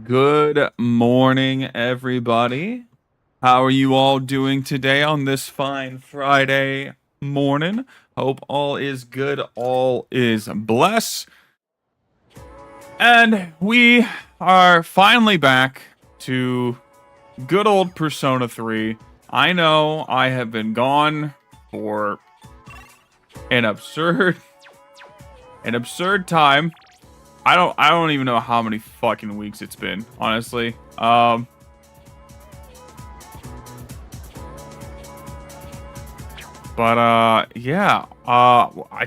Good morning, everybody. How are you all doing today on this fine Friday morning? Hope all is good, all is blessed. And we are finally back to good old Persona 3. I know I have been gone for an absurd time. I don't even know how many fucking weeks it's been, honestly. But yeah. I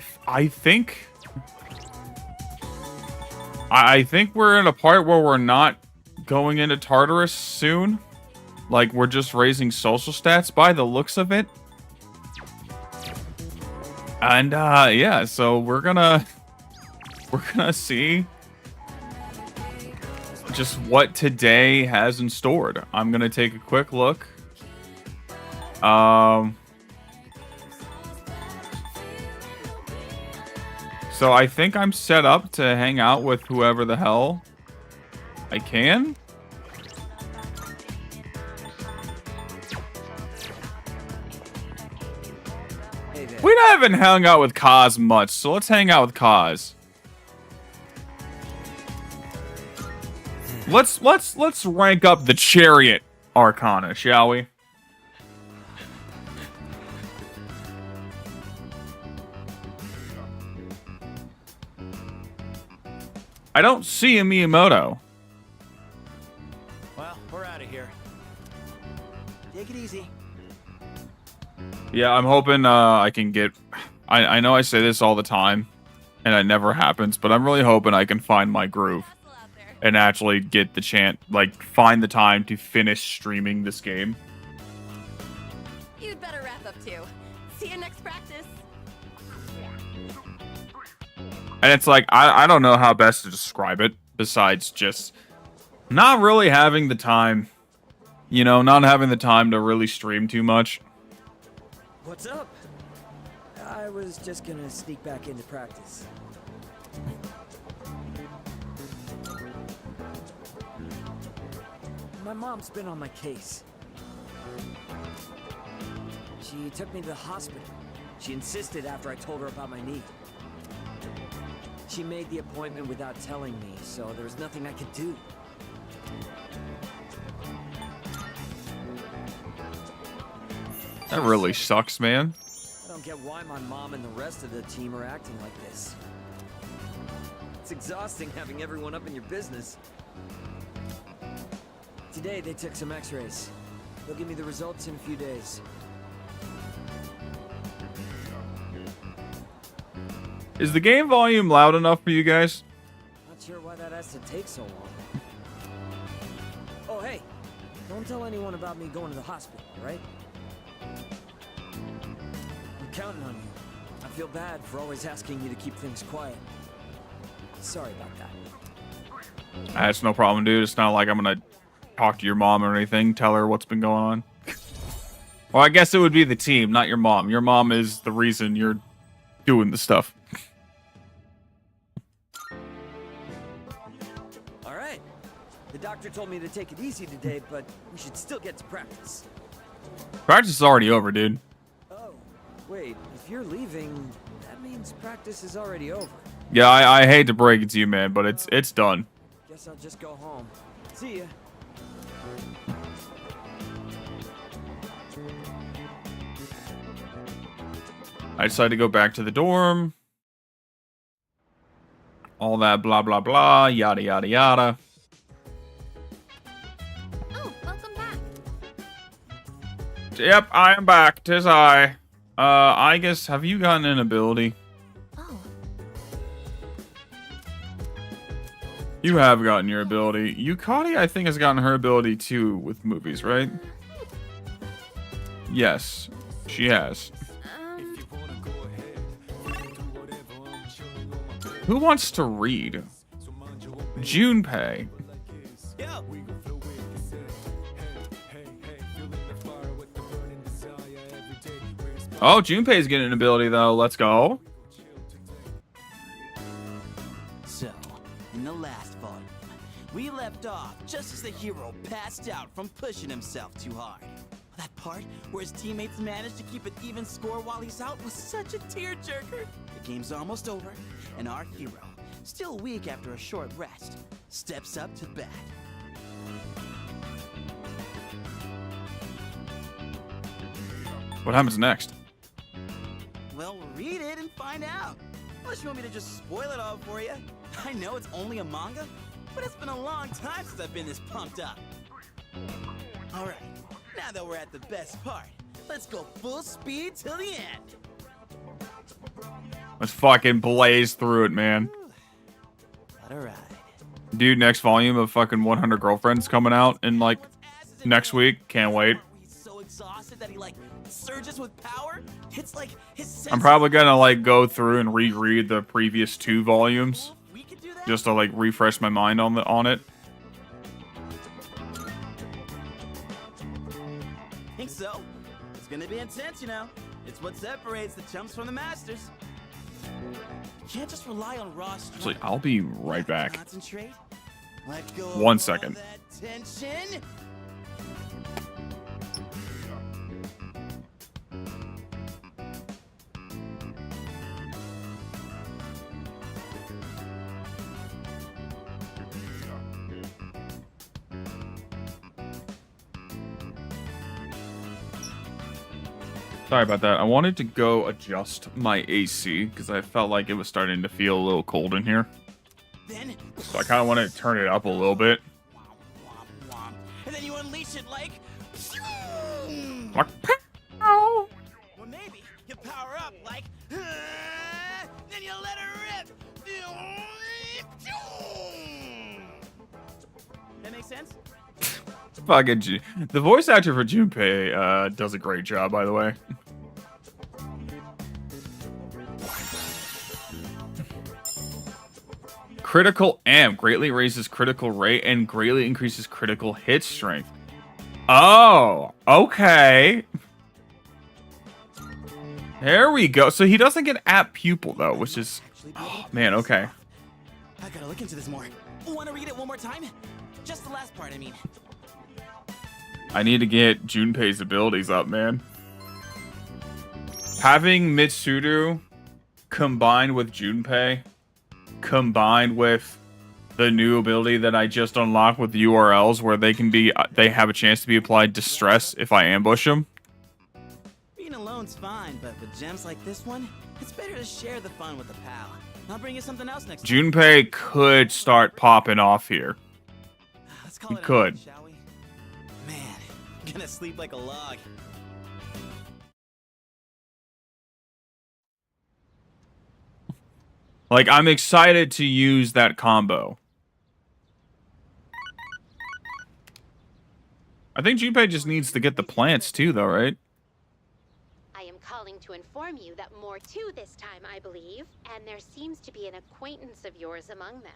think we're in a part where we're not going into Tartarus soon. Like, we're just raising social stats by the looks of it. And yeah, so we're gonna see just what today has in store. I'm gonna take a quick look. So I think I'm set up to hang out with whoever the hell I can. We haven't hung out with Kaz much, so let's hang out with Kaz. Let's rank up the Chariot Arcana, shall we? I don't see a Miyamoto. Well, we're out of here. Take it easy. Yeah, I'm hoping I can get... I know I say this all the time, and it never happens, but I'm really hoping I can find my groove and actually get the chance, like, find the time to finish streaming this game. You'd better wrap up too. See you next practice. And it's like, I don't know how best to describe it, besides just not really having the time. You know, not having the time to really stream too much. What's up? I was just gonna sneak back into practice. My mom's been on my case. She took me to the hospital. She insisted after I told her about my knee. She made the appointment without telling me, so there was nothing I could do. That really sucks, man. I don't get why my mom and the rest of the team are acting like this. It's exhausting having everyone up in your business. Today they took some x-rays. They'll give me the results in a few days. Is the game volume loud enough for you guys? Not sure why that has to take so long. Oh, hey, don't tell anyone about me going to the hospital, right? I'm counting on you. I feel bad for always asking you to keep things quiet. Sorry about that. That's no problem, dude. It's not like I'm gonna talk to your mom or anything, tell her what's been going on. Well, I guess it would be the team, not your mom. Your mom is the reason you're doing the stuff. All right. The doctor told me to take it easy today, but we should still get to practice. Practice is already over, dude. Oh, wait. If you're leaving, that means practice is already over. Yeah, I hate to break it to you, man, but it's done. Guess I'll just go home. See ya. I decided to go back to the dorm. All that blah, blah, blah, yada, yada, yada. Oh, welcome back. Yep, I am back. 'Tis I. I guess, have you gotten an ability? Oh, You have gotten your ability. Yukari, I think, has gotten her ability too with movies, right? Yes, she has. Who wants to read? Junpei. Oh, Junpei's getting an ability though. Let's go. So, in the last volume, we left off just as the hero passed out from pushing himself too hard. That part where his teammates managed to keep an even score while he's out was such a tearjerker. The game's almost over, and our hero, still weak after a short rest, steps up to the bat. What happens next? Well, read it and find out. Unless you want me to just spoil it all for you. I know it's only a manga, but it's been a long time since I've been this pumped up. All right, now that we're at the best part, let's go full speed till the end. Let's fucking blaze through it, man. What a ride. Dude, next volume of fucking 100 Girlfriends coming out in like next week. Can't wait. He's so exhausted that he like surges with power. It's like his I'm probably gonna like go through and reread the previous 2 volumes we could do that. just to like refresh my mind on it. Think so? It's gonna be intense, you know. It's what separates the chumps from the masters. You can't just rely on raw strength. Actually, I'll be right back. Concentrate. Let go. 1 of second. all that tension. Sorry about that. I wanted to go adjust my AC because I felt like it was starting to feel a little cold in here. Then, So I kind of want to turn it up a little bit. womp, womp. And then you unleash it like. Like, pow! Or maybe you power up like. Then you let it rip. That makes sense? Fucking the voice actor for Junpei does a great job, by the way. Critical amp greatly raises critical rate and greatly increases critical hit strength. Oh, okay. There we go. So he doesn't get app pupil though, which is, oh man, okay. I gotta look into this more. Want to read it one more time? Just the last part, I mean. I need to get Junpei's abilities up, man. Having Mitsuru combined with Junpei, combined with the new ability that I just unlocked with URLs, where they have a chance to be applied distress if I ambush them. Being alone's fine, but with gems like this one, it's better to share the fun with a pal. I'll bring you something else next time. Junpei could start popping off here. Let's call He it a could. night, shall we? Man, gonna sleep like a log. Like, I'm excited to use that combo. I think Junpei just needs to get the plants too, though, right? I am calling to inform you that more too this time, I believe, and there seems to be an acquaintance of yours among them.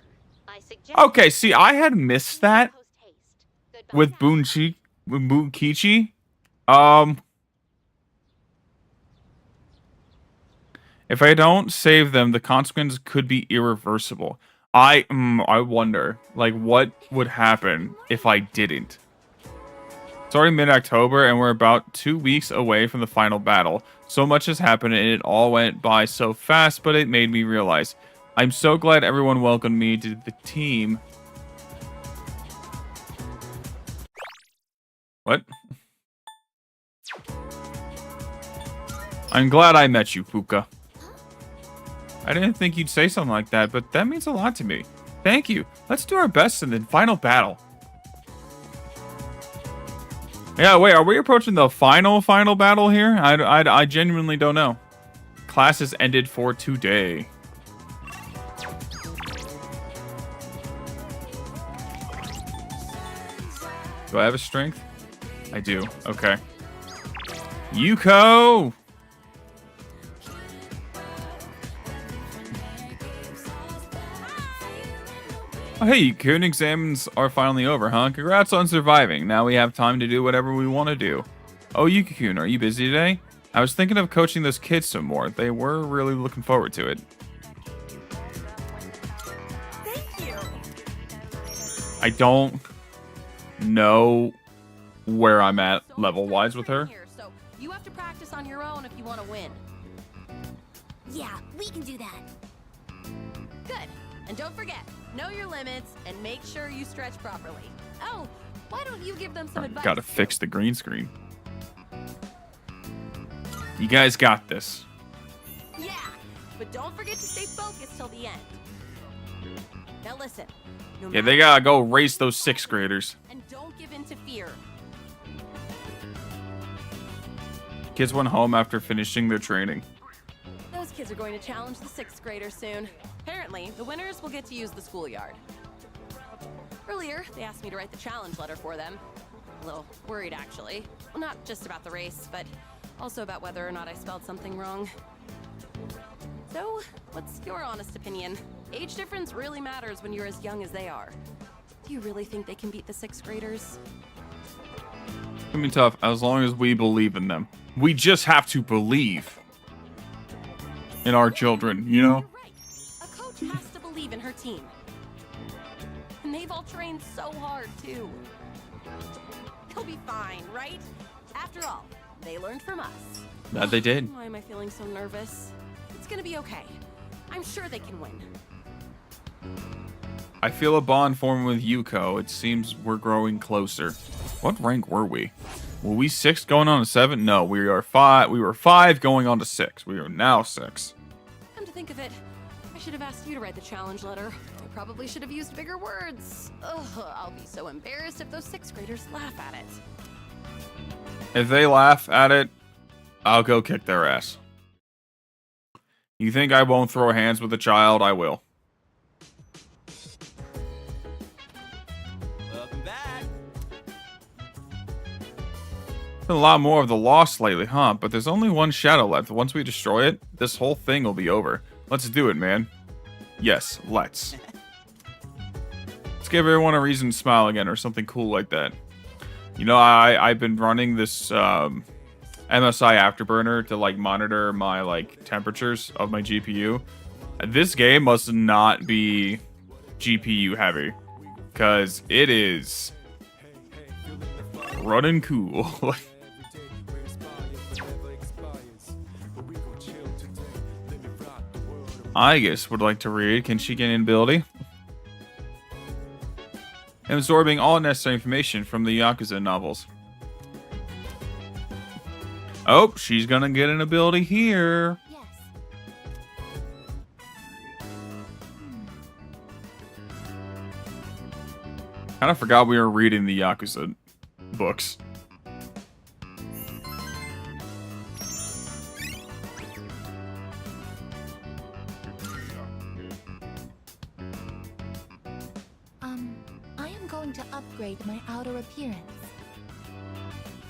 I suggest. Okay, see, I had missed that Post-haste. Goodbye with now. Bunkichi. If I don't save them, the consequences could be irreversible. I wonder, like, what would happen if I didn't? It's already mid-October, and we're about 2 weeks away from the final battle. So much has happened, and it all went by so fast, but it made me realize. I'm so glad everyone welcomed me to the team. What? I'm glad I met you, Fuka. I didn't think you'd say something like that, but that means a lot to me. Thank you. Let's do our best in the final battle. Yeah, wait, are we approaching the final battle here? I genuinely don't know. Class has ended for today. Do I have a strength? I do. Okay. Yuko! Oh, hey, Kun exams are finally over, huh? Congrats on surviving. Now we have time to do whatever we want to do. Oh, Yuki-kun, are you busy today? I was thinking of coaching those kids some more. They were really looking forward to it. Thank you. I don't know where I'm at So level-wise with her. here, so you have to practice on your own if you want to win. Yeah, we can do that. Good. And don't forget, know your limits and make sure you stretch properly. Oh, why don't you give them some advice? Gotta fix the green screen. You guys got this. Yeah, but don't forget to stay focused till the end. Now listen. No Yeah, matter they gotta go race those 6th graders. and don't give in to fear. Kids went home after finishing their training. Those kids are going to challenge the 6th graders soon. Apparently, the winners will get to use the schoolyard. Earlier, they asked me to write the challenge letter for them. A little worried, actually. Well, not just about the race, but also about whether or not I spelled something wrong. So, what's your honest opinion? Age difference really matters when you're as young as they are. Do you really think they can beat the 6th graders? It's gonna be tough as long as we believe in them. We just have to believe in our children, you know? You're right. A coach has to believe in her team. And they've all trained so hard, too. They'll be fine, right? After all, they learned from us. That they did. Why am I feeling so nervous? It's gonna be okay. I'm sure they can win. I feel a bond forming with Yuko. It seems we're growing closer. What rank were we? Were we 6 going on to 7? No, we are 5. We were 5 going on to 6. We are now 6. Come to think of it, I should have asked you to write the challenge letter. I probably should have used bigger words. Ugh, I'll be so embarrassed if those 6th graders laugh at it. If they laugh at it, I'll go kick their ass. You think I won't throw hands with a child? I will. Welcome back. Been a lot more of the Lost lately, huh? But there's only one shadow left. Once we destroy it, this whole thing will be over. Let's do it, man. Yes, let's. Let's give everyone a reason to smile again or something cool like that. You know, I've been running this MSI Afterburner to like monitor my like temperatures of my GPU. This game must not be GPU heavy, because it is running cool. Aigis would like to read. Can she gain an ability? Absorbing all necessary information from the Yakuza novels. Oh, she's gonna get an ability here. Yes. Kind of forgot we were reading the Yakuza books. I am going to upgrade my outer appearance.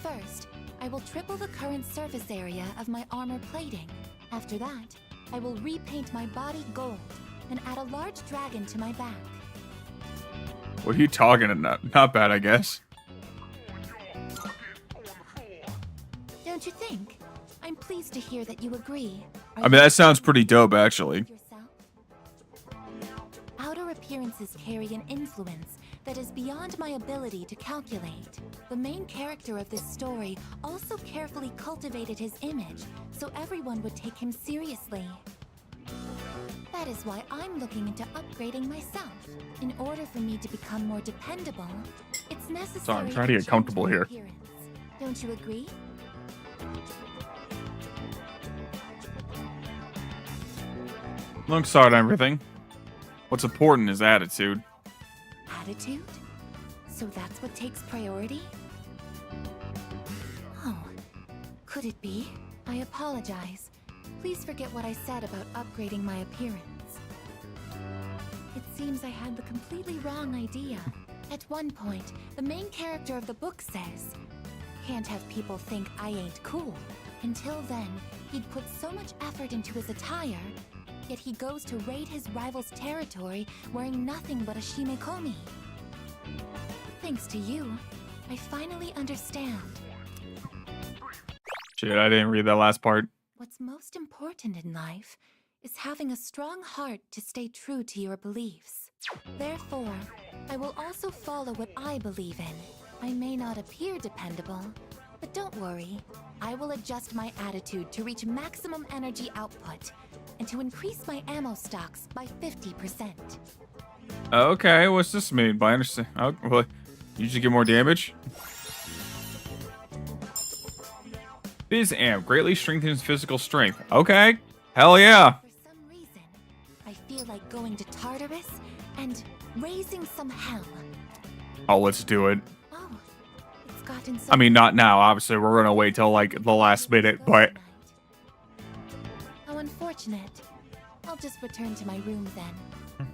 First, I will triple the current surface area of my armor plating. After that, I will repaint my body gold and add a large dragon to my back. What are you talking about? Not bad, I guess. Don't you think? I'm pleased to hear that you agree. I mean, that sounds pretty dope, actually. Yourself? Outer appearances carry an influence that is beyond my ability to calculate. The main character of this story also carefully cultivated his image so everyone would take him seriously. That is why I'm looking into upgrading myself. In order for me to become more dependable, it's necessary. Sorry, I'm trying to get change comfortable my here. appearance. Don't you agree? Alongside everything, what's important is attitude. Attitude? So that's what takes priority? Oh, could it be? I apologize. Please forget what I said about upgrading my appearance. It seems I had the completely wrong idea. At one point, the main character of the book says, "Can't have people think I ain't cool." Until then, he'd put so much effort into his attire, yet he goes to raid his rival's territory wearing nothing but a shimekomi. Thanks to you, I finally understand. Shit, I didn't read that last part. What's most important in life is having a strong heart to stay true to your beliefs. Therefore, I will also follow what I believe in. I may not appear dependable, but don't worry. I will adjust my attitude to reach maximum energy output and to increase my ammo stocks by 50%. Okay, what's this mean? By understand? Oh, well, you just get more damage. Biz Amp greatly strengthens physical strength. Okay, hell yeah. For some reason, I feel like going to Tartarus and raising some hell. Oh, let's do it. Oh, it's gotten so. I mean, not now. Obviously, we're gonna wait till like the last minute, but How unfortunate. I'll just return to my room then.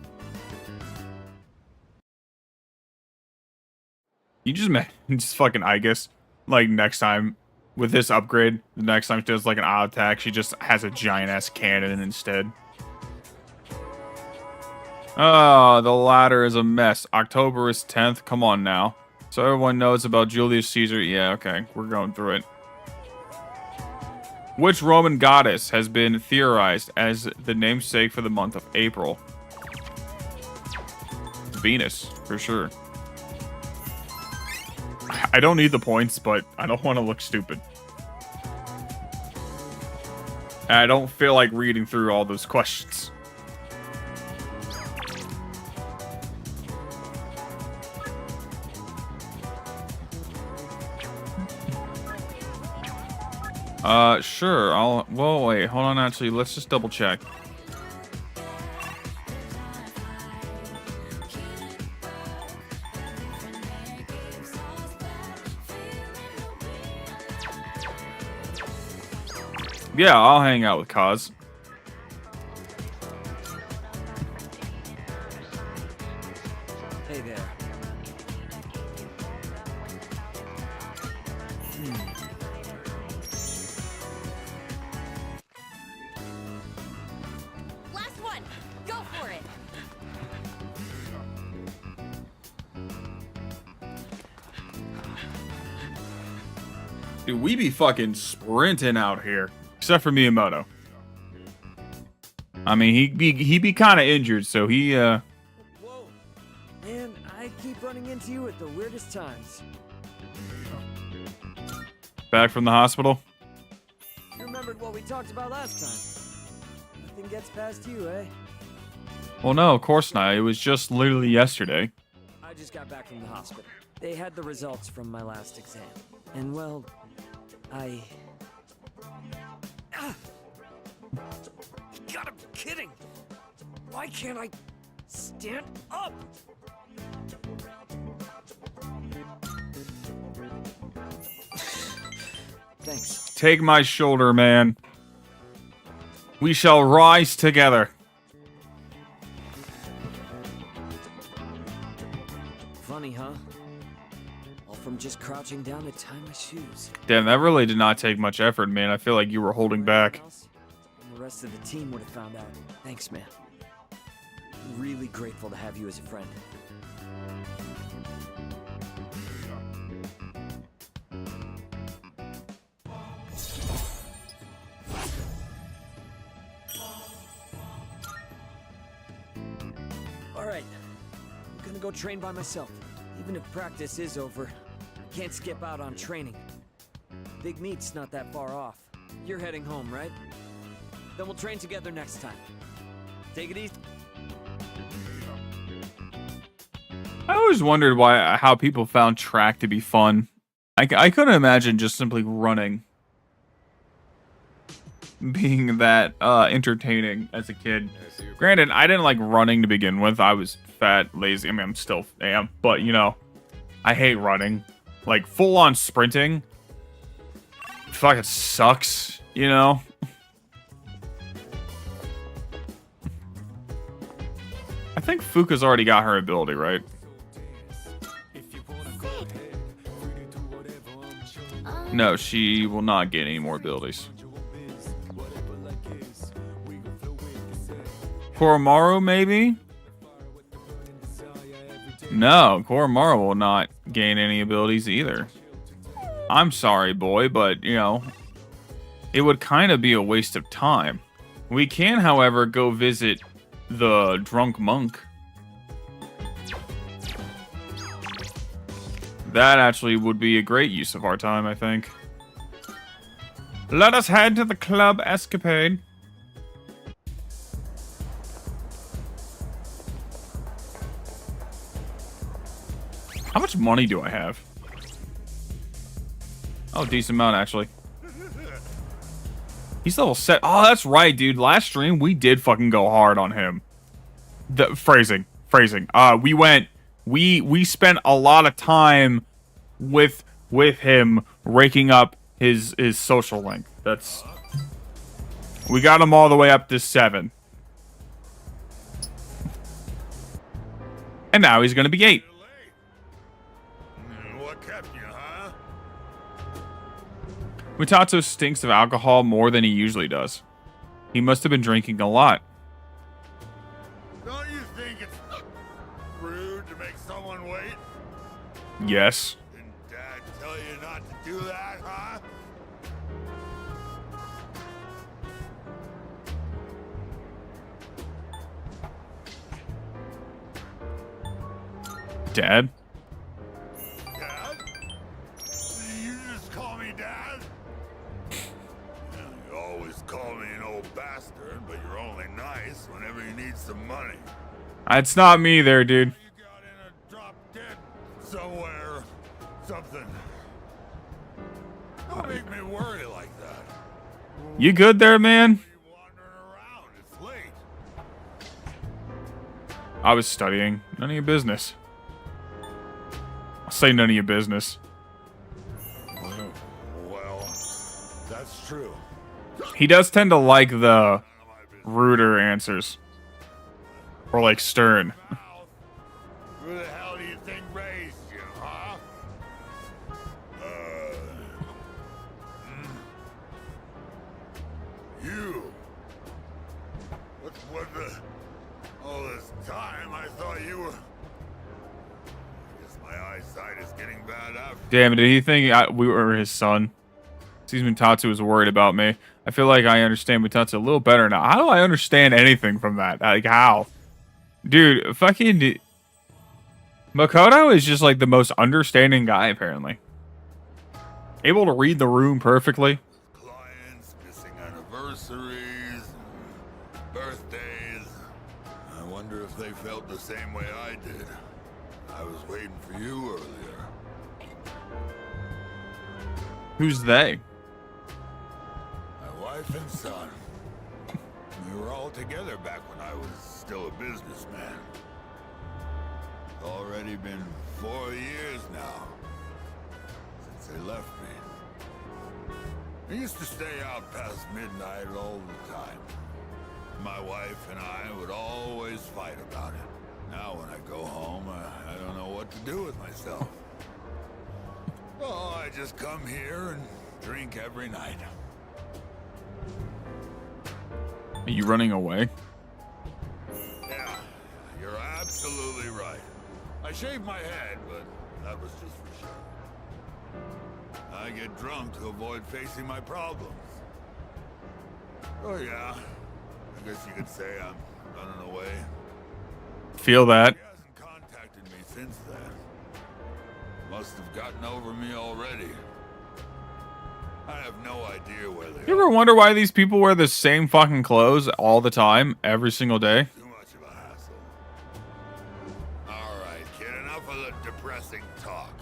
you just fucking Aigis. Like next time with this upgrade, the next time she does like an odd attack, she just has a giant ass cannon instead. Oh, the ladder is a mess. October is 10th. Come on now. So everyone knows about Julius Caesar. Yeah, okay. We're going through it. Which Roman goddess has been theorized as the namesake for the month of April? Venus, for sure. I don't need the points, but I don't want to look stupid. And I don't feel like reading through all those questions. Sure. Well, wait, hold on. Actually, let's just double check. Yeah, I'll hang out with Kaz. Hey there. Last one. Go for it. Dude, we be fucking sprinting out here. Except for Miyamoto. I mean, he be kind of injured, so he, Whoa. Man, I keep running into you at the weirdest times. back from the hospital. You remembered what we talked about last time. Nothing gets past you, eh? Well, no, of course not. It was just literally yesterday. I just got back from the hospital. They had the results from my last exam. And well, I... Ah! You gotta be kidding! Why can't I stand up? Thanks. Take my shoulder, man. We shall rise together. Funny, huh? All from just crouching down to tie my shoes. Damn, that really did not take much effort, man. I feel like you were holding back. And the rest of the team would have found out. Thanks, man. I'm really grateful to have you as a friend. Alright, I'm gonna go train by myself. Even if practice is over, I can't skip out on training. Big meet's not that far off. You're heading home, right? Then we'll train together next time. Take it easy. I always wondered how people found track to be fun. I couldn't imagine just simply running being that entertaining as a kid. Granted, I didn't like running to begin with. I was fat, lazy. I mean, I'm still am, but you know, I hate running. Like full on sprinting. Fuck, it sucks, you know? I think Fuka's already got her ability, right? No, she will not get any more abilities. Koromaru, maybe? No, Koromaru will not gain any abilities either. I'm sorry, boy, but, you know, it would kind of be a waste of time. We can, however, go visit the drunk monk. That actually would be a great use of our time, I think. Let us head to the club escapade. How much money do I have? Oh, decent amount, actually. He's level set. Oh, that's right, dude. Last stream, we did fucking go hard on him. The phrasing. We spent a lot of time with him raking up his social link. We got him all the way up to 7. And now he's gonna be 8. What kept you, huh? Mutato stinks of alcohol more than he usually does. He must have been drinking a lot. Don't you think it's rude to make someone wait? Yes. Didn't Dad tell you not to do that, huh? Dad? Dad? You just call me Dad? You always call me an old bastard, but you're only nice whenever you need some money. It's not me there, dude. You got in a drop dead somewhere. Something. Don't make me worry like that. You good there, man? You wandering around. It's late. I was studying. None of your business. I'll say none of your business. Well, that's true. He does tend to like the ruder answers. Or like stern. Who the hell do you think raised you, huh? You. What the... All this time, I thought you were... I guess my eyesight is getting bad after... Damn, did he think we were his son? Seems Mutatsu was worried about me. I feel like I understand Mutatsu a little better now. How do I understand anything from that? Like, how? Dude, fucking... Makoto is just like the most understanding guy, apparently. Able to read the room perfectly. Clients, missing anniversaries, felt the same way I did. I was waiting for you earlier. Who's they? My wife and son. We were all together back when I was still a businessman. It's already been 4 years now since they left me. I used to stay out past midnight all the time. My wife and I would always fight about it. Now when I go home, I don't know what to do with myself. Oh, I just come here and drink every night. Are you running away? Yeah, you're absolutely right. I shaved my head, but that was just for show. I get drunk to avoid facing my problems. Oh yeah, I guess you could say I'm running away. Feel that. He hasn't contacted me since then. Must have gotten over me already. I have no idea where they You ever wonder why these people wear the same fucking clothes all the time, every single day? Too much of a hassle. Alright, kid, enough of the depressing talk.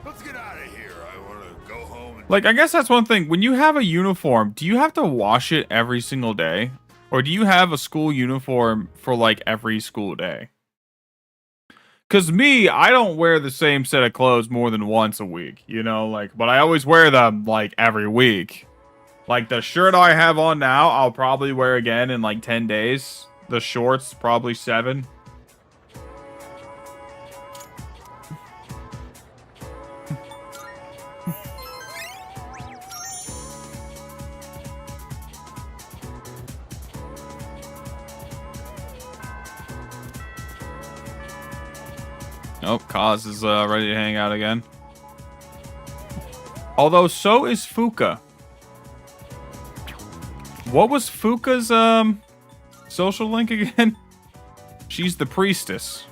Let's get out of here. I want to go home and... Like, I guess that's one thing. When you have a uniform, do you have to wash it every single day? Or do you have a school uniform for, like, every school day? Because me, I don't wear the same set of clothes more than once a week, you know? Like, but I always wear them, like, every week. Like, the shirt I have on now, I'll probably wear again in, like, 10 days. The shorts, probably 7. Oh, Kaz is ready to hang out again. Although, so is Fuka. What was Fuka's social link again? She's the priestess.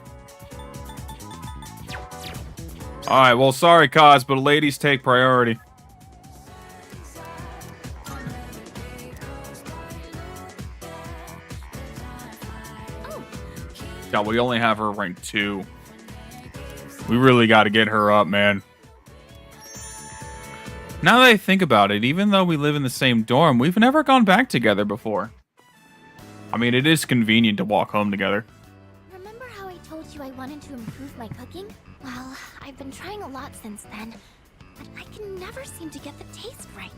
Alright, well, sorry, Kaz, but ladies take priority. God, we only have her rank 2. We really got to get her up, man. Now that I think about it, even though we live in the same dorm, we've never gone back together before. I mean, it is convenient to walk home together. Remember how I told you I wanted to improve my cooking? Well, I've been trying a lot since then, but I can never seem to get the taste right.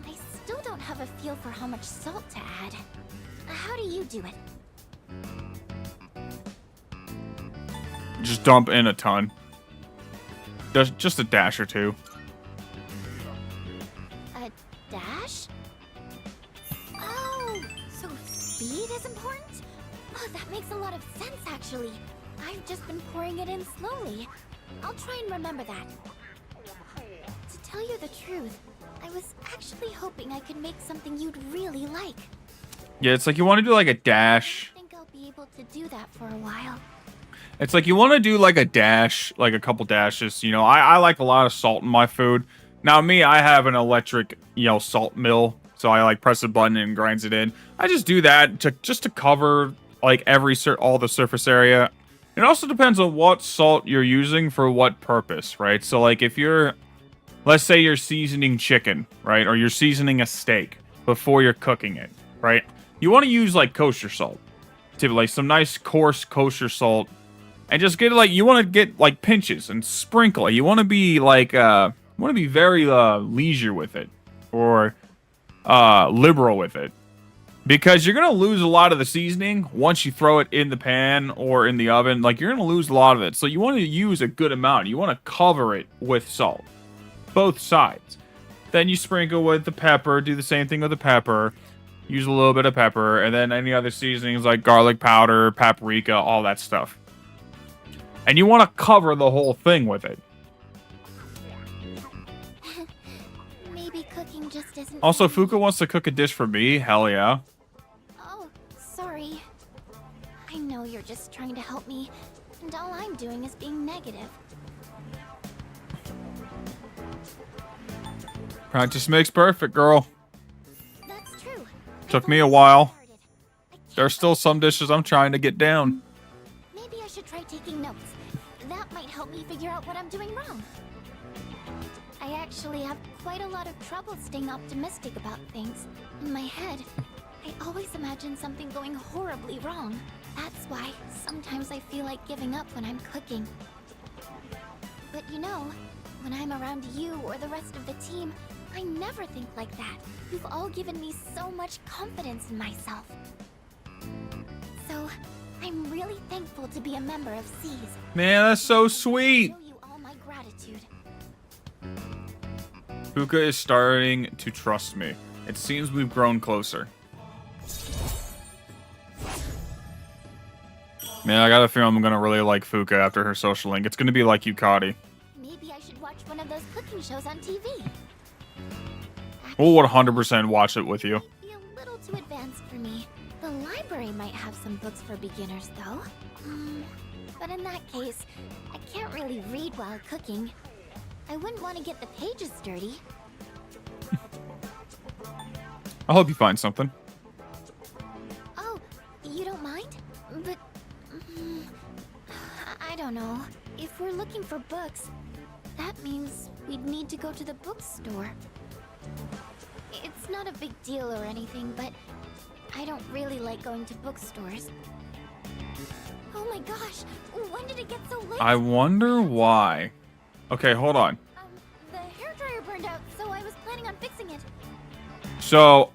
I still don't have a feel for how much salt to add. How do you do it? Just dump in a ton. Just a dash or two. A dash? Oh, so speed is important? Oh, that makes a lot of sense, actually. I've just been pouring it in slowly. I'll try and remember that. To tell you the truth, I was actually hoping I could make something you'd really like. Yeah, it's like you want to do like a dash. I think I'll be able to do that for a while. It's like you want to do like a dash, like a couple dashes. You know, I like a lot of salt in my food. Now, me, I have an electric, salt mill. So I like press a button and grinds it in. I just do that just to cover like all the surface area. It also depends on what salt you're using for what purpose, right? So like if let's say you're seasoning chicken, right? Or you're seasoning a steak before you're cooking it, right? You want to use like kosher salt. Typically some nice coarse kosher salt. And just get you want to get like pinches and sprinkle it. You want to be like, very leisure with it. Or liberal with it. Because you're going to lose a lot of the seasoning once you throw it in the pan or in the oven. Like, you're going to lose a lot of it. So you want to use a good amount. You want to cover it with salt. Both sides. Then you sprinkle with the pepper. Do the same thing with the pepper. Use a little bit of pepper. And then any other seasonings like garlic powder, paprika, all that stuff. And you want to cover the whole thing with it. Maybe cooking just isn't... Also, Fuka wants to cook a dish for me. Hell yeah. Oh, sorry. I know you're just trying to help me, and all I'm doing is being negative. Practice makes perfect, girl. That's true. Took me a while. There's still some dishes I'm trying to get down. Maybe I taking notes. That might help me figure out what I'm doing wrong. I actually have quite a lot of trouble staying optimistic about things. In my head, I always imagine something going horribly wrong. That's why sometimes I feel like giving up when I'm cooking. But you know, when I'm around you or the rest of the team, I never think like that. You've all given me so much confidence in myself. So, I'm really thankful to be a member of SEAS. Man, that's so sweet. Show you all my gratitude. Fuka is starting to trust me. It seems we've grown closer. Man, I got a feeling I'm gonna really like Fuka after her social link. It's gonna be like Yukari. Maybe I should watch one of those cooking shows on TV. We'll 100% watch it with you. Be a little too advanced for me. The library might have some books for beginners, though. But in that case, I can't really read while cooking. I wouldn't want to get the pages dirty. I hope you find something. Oh, you don't mind? But I don't know. If we're looking for books, that means we'd need to go to the bookstore. It's not a big deal or anything, but I don't really like going to bookstores. Oh my gosh, when did it get so late? I wonder why. Okay, hold on. The hairdryer burned out, so I was planning on fixing it. So,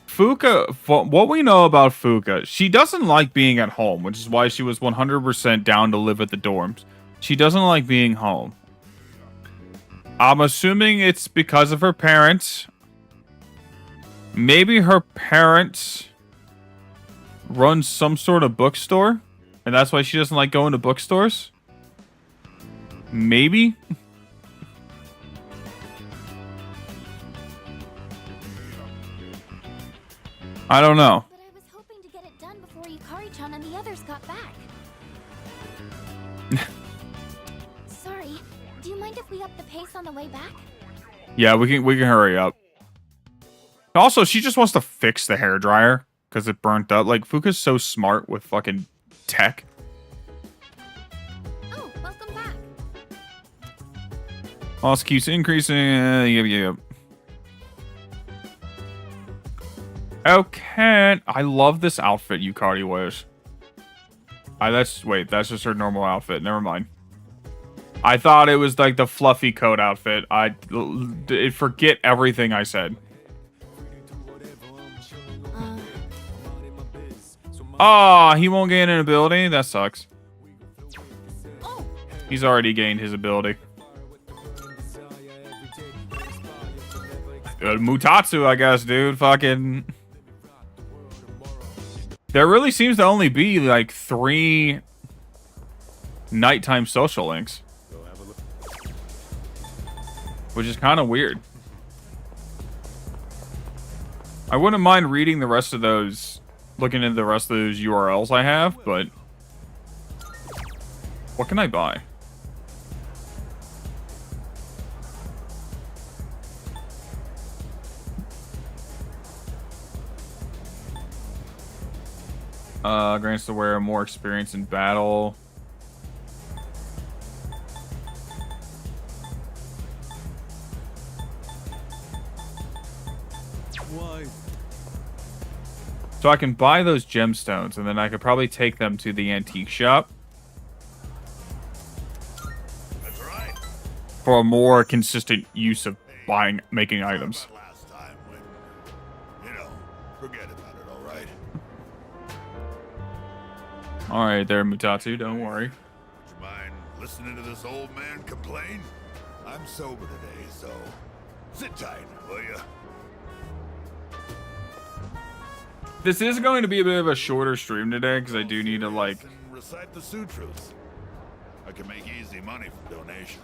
Fuka, what we know about Fuka, she doesn't like being at home, which is why she was 100% down to live at the dorms. She doesn't like being home. I'm assuming it's because of her parents. Maybe her parents run some sort of bookstore, and that's why she doesn't like going to bookstores. Maybe. I don't know. But I was hoping to get it done before Yukari-chan and the others got back. Sorry, do you mind if we up the pace on the way back? Yeah, we can hurry up. Also, she just wants to fix the hairdryer because it burnt up. Like, Fuka's so smart with fucking tech. Oh, welcome back. Loss keeps increasing. Yep. Okay. I love this outfit Yukari wears. That's just her normal outfit. Never mind. I thought it was like the fluffy coat outfit. Forget everything I said. Oh, he won't gain an ability? That sucks. He's already gained his ability. Mutatsu, I guess, dude. Fucking... There really seems to only be, like, 3 nighttime social links. Which is kind of weird. I wouldn't mind reading the rest of those... Looking into the rest of those URLs I have, but... What can I buy? Grants the wearer more experience in battle. Why? So I can buy those gemstones, and then I could probably take them to the antique shop. That's right. For a more consistent use of making items. Last time when, forget about it, all right? Alright there, Mutatsu, don't worry. Would you mind listening to this old man complain? I'm sober today, so sit tight, will ya? This is going to be a bit of a shorter stream today, because I do need to, like... And recite the sutras. I can make easy money from donations.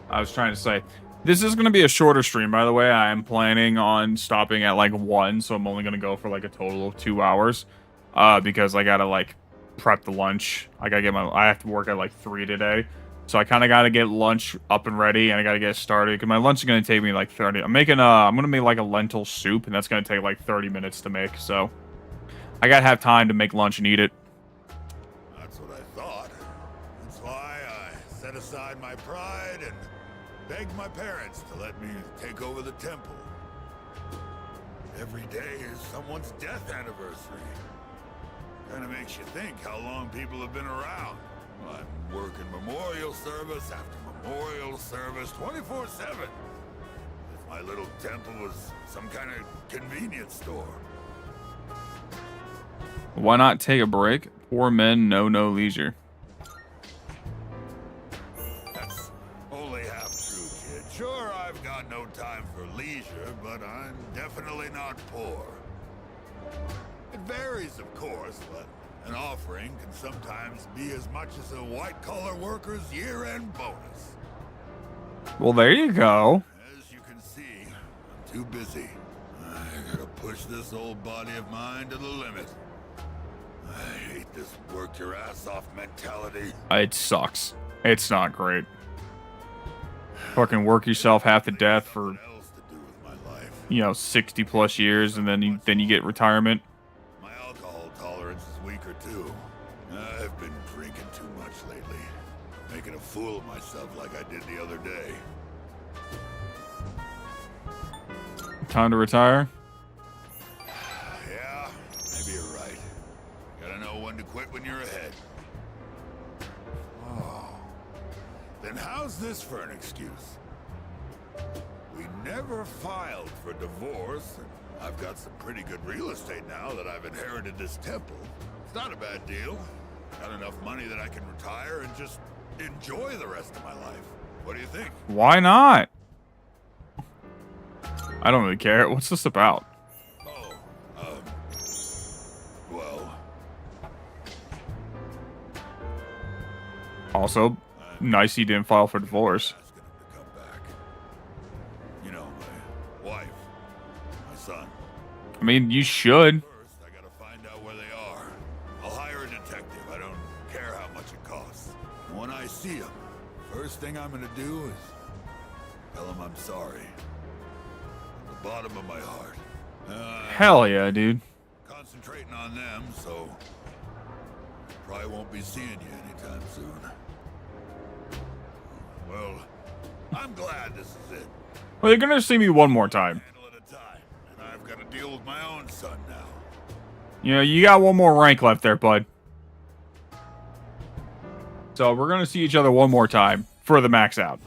I was trying to say, this is going to be a shorter stream, by the way. I am planning on stopping at, like, 1, so I'm only going to go for, like, a total of 2 hours. Because I gotta, like, prep the lunch. I have to work at, like, 3 today. So I kind of gotta get lunch up and ready, and I gotta get started, because my lunch is going to take me, like, 30. I'm going to make, like, a lentil soup, and that's going to take, like, 30 minutes to make, so... I gotta have time to make lunch and eat it. That's what I thought. set aside my pride and begged my parents to let me take over the temple. Every day is someone's death anniversary. Kinda makes you think how long people have been around. I'm working memorial service after memorial service 24/7. If my little temple was some kind of convenience store. Why not take a break? Poor men know no leisure. That's only half true, kid. Sure, I've got no time for leisure, but I'm definitely not poor. It varies, of course, but an offering can sometimes be as much as a white-collar worker's year-end bonus. Well, there you go. As you can see, I'm too busy. I gotta push this old body of mine to the limit. I hate this work-your-ass-off mentality. It sucks. It's not great. Fucking work yourself half to death for, What else to do with my life? 60 plus years, and then you get retirement. My alcohol tolerance is weaker too. I've been drinking too much lately. Making a fool of myself like I did the other day. Time to retire. Yeah, maybe you're right. Gotta know when to quit when you're ahead. Oh. Then how's this for an excuse? We never filed for divorce, and I've got some pretty good real estate now that I've inherited this temple. It's not a bad deal. Got enough money that I can retire and just enjoy the rest of my life. What do you think? Why not? I don't really care. What's this about? Oh, well, Also, nice he didn't file for divorce. asking him to come back. You know, my wife, my son. I mean, you should. First, I gotta find out where they are. I'll hire a detective. I don't care how much it costs. And when I see him, first thing I'm gonna do is tell him I'm sorry. From the bottom of my heart. Hell yeah, dude. Concentrating on them, so probably won't be seeing you anytime soon. Well, I'm glad this is it. Well, you're gonna see me one more time. Handle at a time, and I've got to deal with my own son now. You got one more rank left there, bud. So we're gonna see each other one more time for the max out.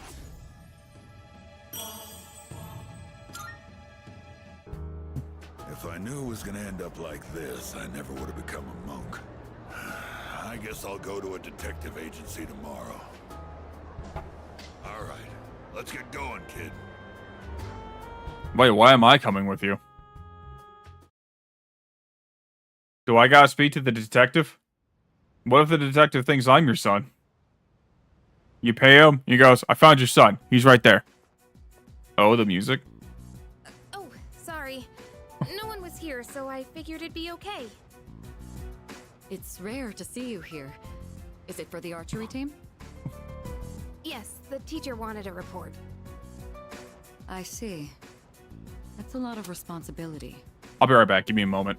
If I knew it was gonna end up like this, I never would have become a monk. I guess I'll go to a detective agency tomorrow. All right, let's get going, kid. Wait, why am I coming with you? Do I gotta speak to the detective? What if the detective thinks I'm your son? You pay him, he goes, I found your son. He's right there. Oh, the music? Oh, sorry. No one was here, so I figured it'd be okay. It's rare to see you here. Is it for the archery team? Yes, the teacher wanted a report. I see. That's a lot of responsibility. I'll be right back. Give me a moment.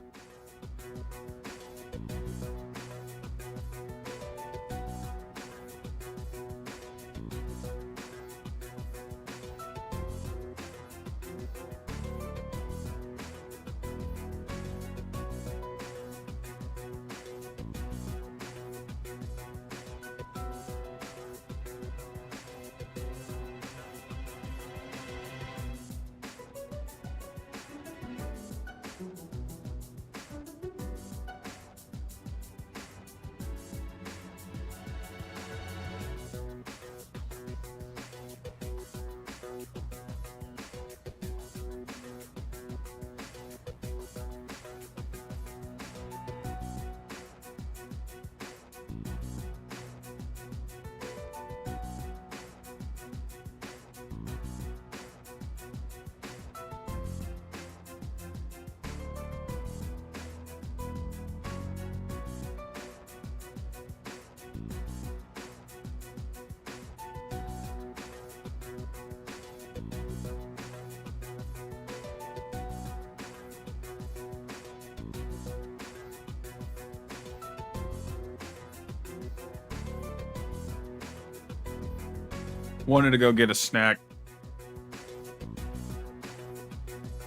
Wanted to go get a snack.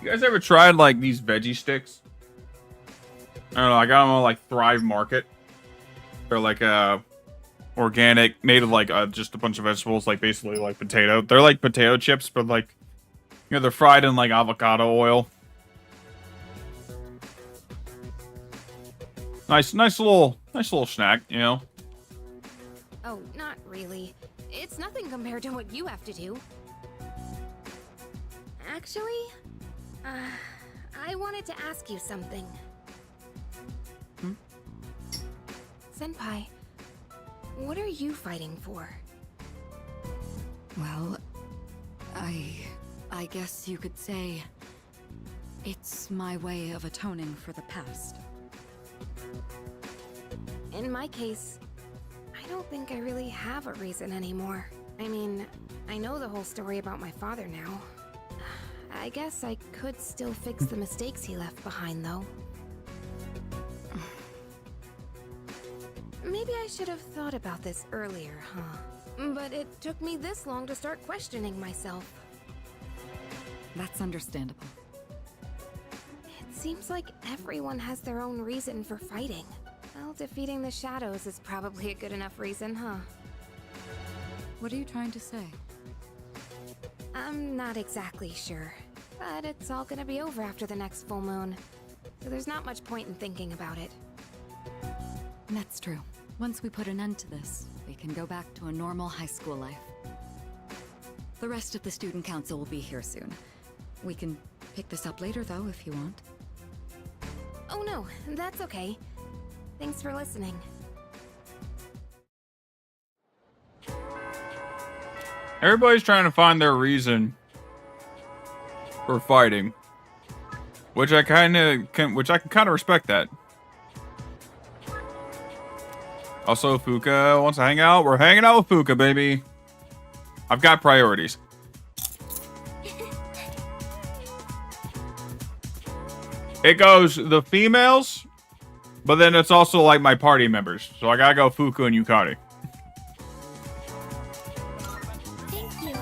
You guys ever tried like these veggie sticks? I don't know. I got them on like Thrive Market. They're like organic, made of like just a bunch of vegetables, like basically like potato. They're like potato chips, but like, you know, they're fried in like avocado oil. Nice little snack, you know. Oh, not really. It's nothing compared to what you have to do. Actually, I wanted to ask you something. Senpai, what are you fighting for? Well, I guess you could say it's my way of atoning for the past. In my case, I don't think I really have a reason anymore. I mean, I know the whole story about my father now. I guess I could still fix the mistakes he left behind, though. Maybe I should have thought about this earlier, huh? But it took me this long to start questioning myself. That's understandable. It seems like everyone has their own reason for fighting. Well, defeating the shadows is probably a good enough reason, huh? What are you trying to say? I'm not exactly sure, but it's all gonna be over after the next full moon, so there's not much point in thinking about it. That's true. Once we put an end to this, we can go back to a normal high school life. The rest of the student council will be here soon. We can pick this up later, though, if you want. Oh no, that's okay. Thanks for listening. Everybody's trying to find their reason for fighting, which I can kind of respect that. Also, Fuka wants to hang out. We're hanging out with Fuka, baby. I've got priorities. It goes the females, but then it's also like my party members. So I gotta go Fuka and Yukari. Thank you.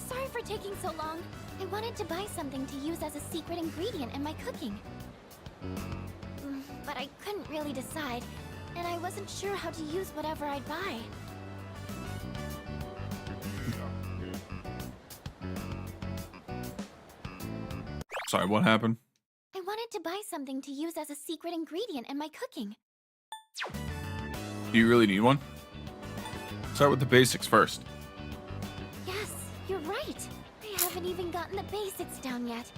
Sorry for taking so long. I wanted to buy something to use as a secret ingredient in my cooking. But I couldn't really decide, and I wasn't sure how to use whatever I'd buy. Sorry, what happened? I wanted to buy something to use as a secret ingredient in my cooking. Do you really need one? Start with the basics first. Yes, you're right. I haven't even gotten the basics down yet.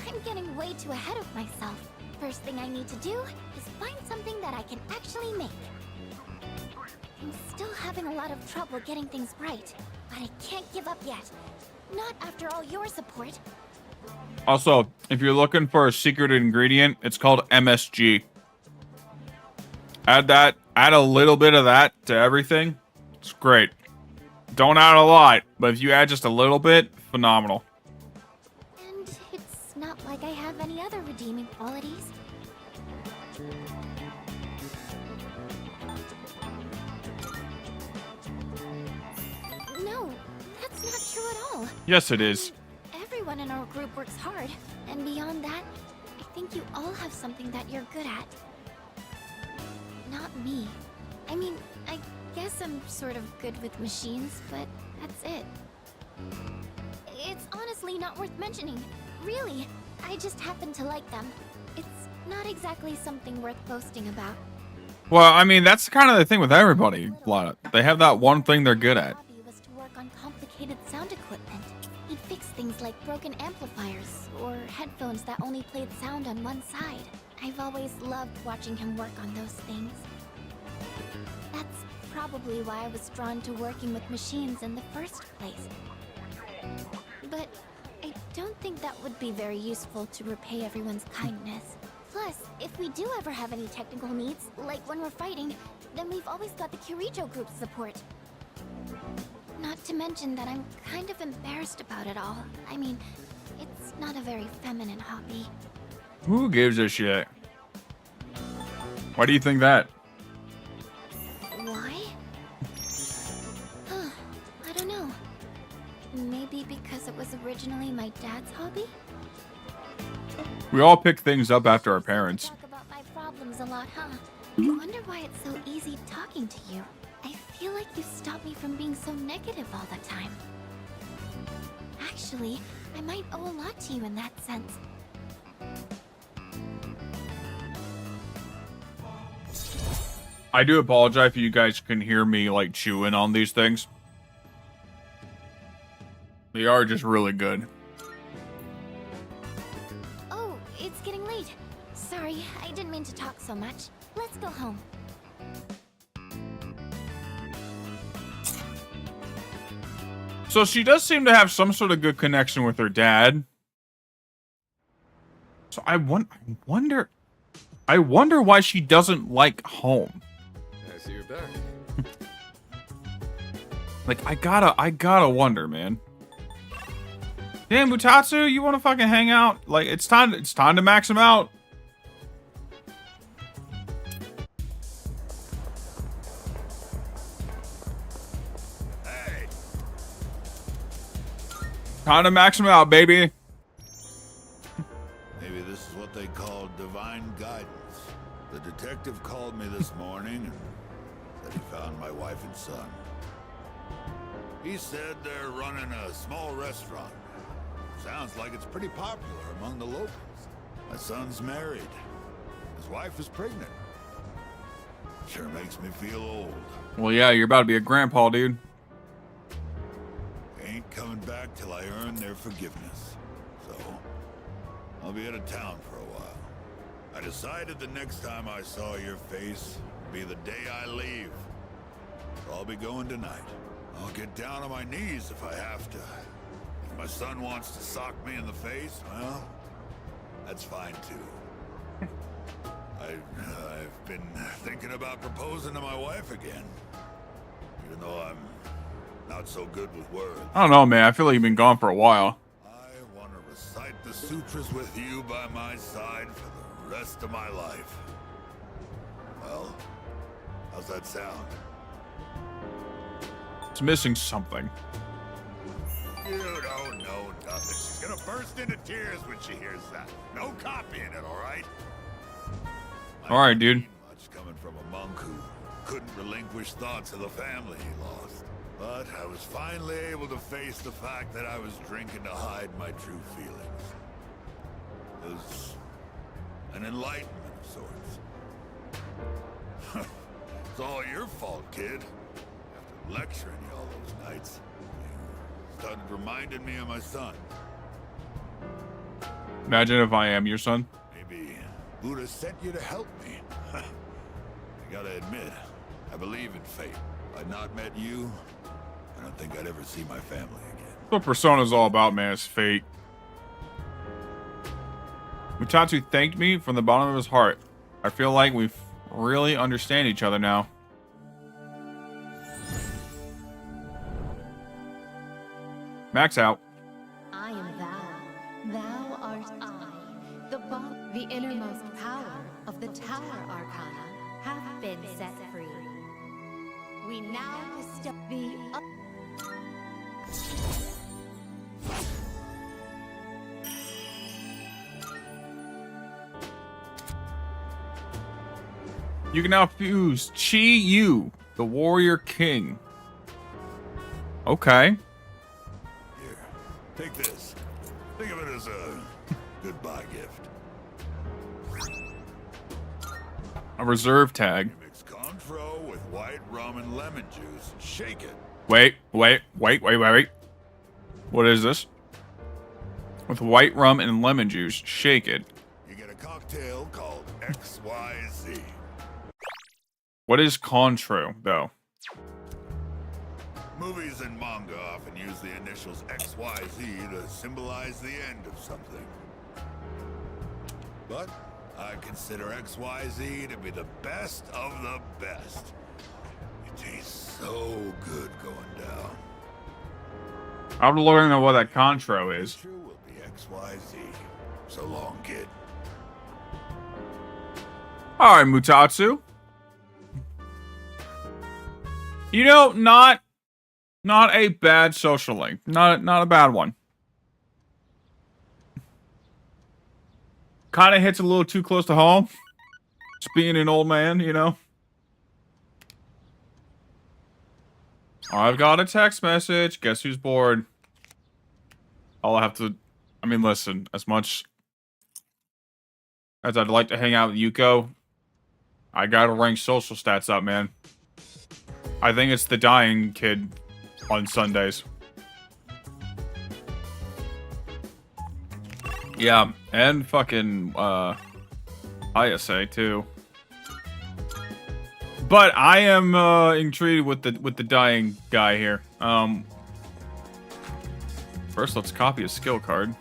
I'm getting way too ahead of myself. First thing I need to do is find something that I can actually make. I'm still having a lot of trouble getting things right, but I can't give up yet. Not after all your support. Also, if you're looking for a secret ingredient, it's called MSG. Add a little bit of that to everything. It's great. Don't add a lot, but if you add just a little bit, phenomenal. And it's not like I have any other redeeming qualities. No, that's not true at all. Yes, it is. Everyone in our group works hard, and beyond that, I think you all have something that you're good at. Not me. I mean, I guess I'm sort of good with machines, but that's it. It's honestly not worth mentioning. Really, I just happen to like them. It's not exactly something worth boasting about. Well, I mean, that's kind of the thing with everybody, Lana. They have that one thing they're good at. My hobby was to work on complicated sound equipment. He'd fix things like broken amplifiers or headphones that only played sound on one side. I've always loved watching him work on those things. That's probably why I was drawn to working with machines in the first place. But I don't think that would be very useful to repay everyone's kindness. Plus, if we do ever have any technical needs, like when we're fighting, then we've always got the Kirijo group's support. Not to mention that I'm kind of embarrassed about it all. I mean, it's not a very feminine hobby. Who gives a shit? Why do you think that? We all pick things up after our parents. Talk about my problems a lot, huh? I wonder why it's so easy talking to you. I feel like you stop me from being so negative all the time. Actually, I might owe a lot to you in that sense. I do apologize if you guys can hear me like chewing on these things. They are just really good. Oh, it's getting late. Sorry, I didn't mean to talk so much. Let's go home. So she does seem to have some sort of good connection with her dad. So I wonder why she doesn't like home. I see you're back. Like I gotta wonder, man. Damn, Mutatsu, you want to fucking hang out? Like it's time to max him out. Hey, Time to max him out, baby. maybe this is what they call divine guidance. The detective called me this morning and said he found my wife and son. He said they're running a small restaurant. Sounds like it's pretty popular among the locals. My son's married. His wife is pregnant. Sure makes me feel old. Well, yeah, you're about to be a grandpa, dude. Ain't coming back till I earn their forgiveness. So, I'll be out of town for a while. I decided the next time I saw your face would be the day I leave. So I'll be going tonight. I'll get down on my knees if I have to. If my son wants to sock me in the face, well, that's fine too. I've been thinking about proposing to my wife again. Even though I'm not so good with words. I don't know, man. I feel like you've been gone for a while. I want to recite the sutras with you by my side for the rest of my life. Well, how's that sound? It's missing something. You don't know nothing. She's gonna burst into tears when she hears that. No copying it, all right? All right, dude. Much coming from a monk who couldn't relinquish thoughts of the family he lost. But I was finally able to face the fact that I was drinking to hide my true feelings. It was an enlightenment of sorts. It's all your fault, kid. After lecturing you all those nights, you started reminding me of my son. Imagine if I am your son. Maybe Buddha sent you to help me. I gotta admit, I believe in fate. If I'd not met you, I don't think I'd ever see my family again. That's what Persona's all about, man. It's fate. Mutatsu thanked me from the bottom of his heart. I feel like we really understand each other now. Max out. I am thou. Thou art I. The innermost power of the Tower Arcana hath been set free. We now bestow the You can now fuse Chi Yu, the Warrior King. Okay. Here, take this. Think of it as a goodbye gift. A reserve tag. Mix Contro with white rum and lemon juice. Shake it. Wait. What is this? With white rum and lemon juice, shake it. You get a cocktail called XYZ. What is Contro, though? Movies and manga often use the initials XYZ to symbolize the end of something. But I consider XYZ to be the best of the best. It tastes so good going down. I'm learning what that Contro is. True will be XYZ. So long, kid. All right, Mutatsu. You know, not a bad social link. Not a bad one. kind of hits a little too close to home. Just being an old man, you know. I've got a text message. Guess who's bored? I'll have to... I mean, listen. As much as I'd like to hang out with Yuko, I gotta rank social stats up, man. I think it's the dying kid on Sundays. Yeah, and fucking, ISA, too. But I am intrigued with the dying guy here. First, let's copy a skill card.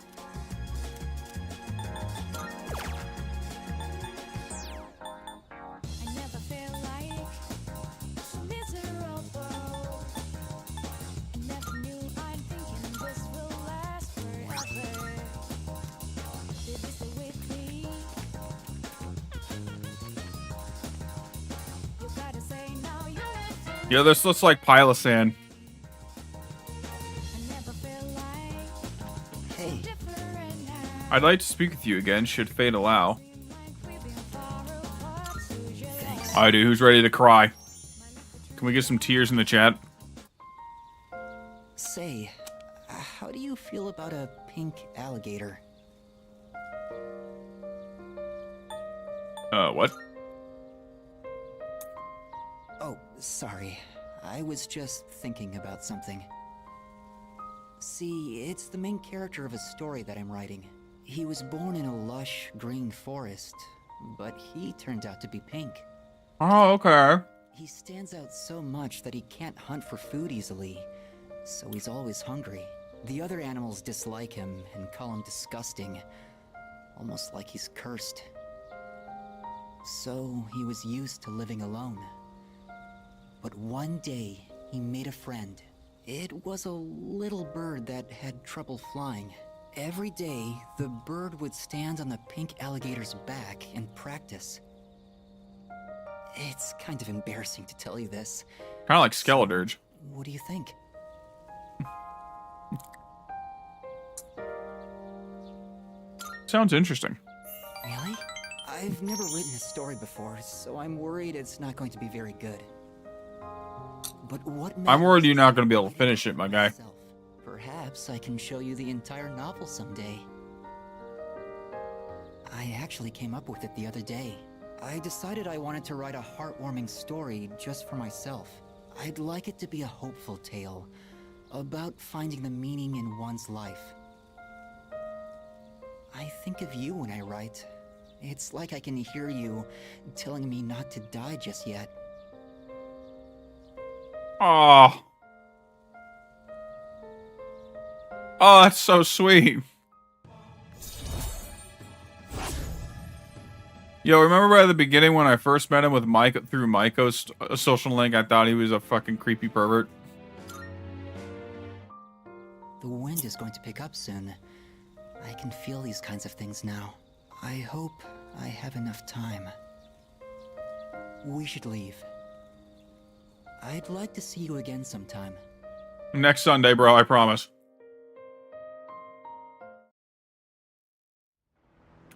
Yeah, this looks like pile of sand. Hey. I'd like to speak with you again, should fate allow. Thanks. I do. Who's ready to cry? Can we get some tears in the chat? Say, how do you feel about a pink alligator? What? Oh, sorry. I was just thinking about something. See, it's the main character of a story that I'm writing. He was born in a lush green forest, but he turned out to be pink. Oh, okay. He stands out so much that he can't hunt for food easily, so he's always hungry. The other animals dislike him and call him disgusting, almost like he's cursed. So he was used to living alone. But one day, he made a friend. It was a little bird that had trouble flying. Every day, the bird would stand on the pink alligator's back and practice. It's kind of embarrassing to tell you this. Kind of like Skeledirge. What do you think? Sounds interesting. Really? I've never written a story before, so I'm worried it's not going to be very good. But what I'm worried you're not going to be able to finish it, my guy. myself. Perhaps I can show you the entire novel someday. I actually came up with it the other day. I decided I wanted to write a heartwarming story just for myself. I'd like it to be a hopeful tale about finding the meaning in one's life. I think of you when I write. It's like I can hear you telling me not to die just yet. Oh. Oh, that's so sweet. Yo, remember at the beginning when I first met him with Mike through Maiko's social link? I thought he was a fucking creepy pervert. The wind is going to pick up soon. I can feel these kinds of things now. I hope I have enough time. We should leave. I'd like to see you again sometime. Next Sunday, bro, I promise.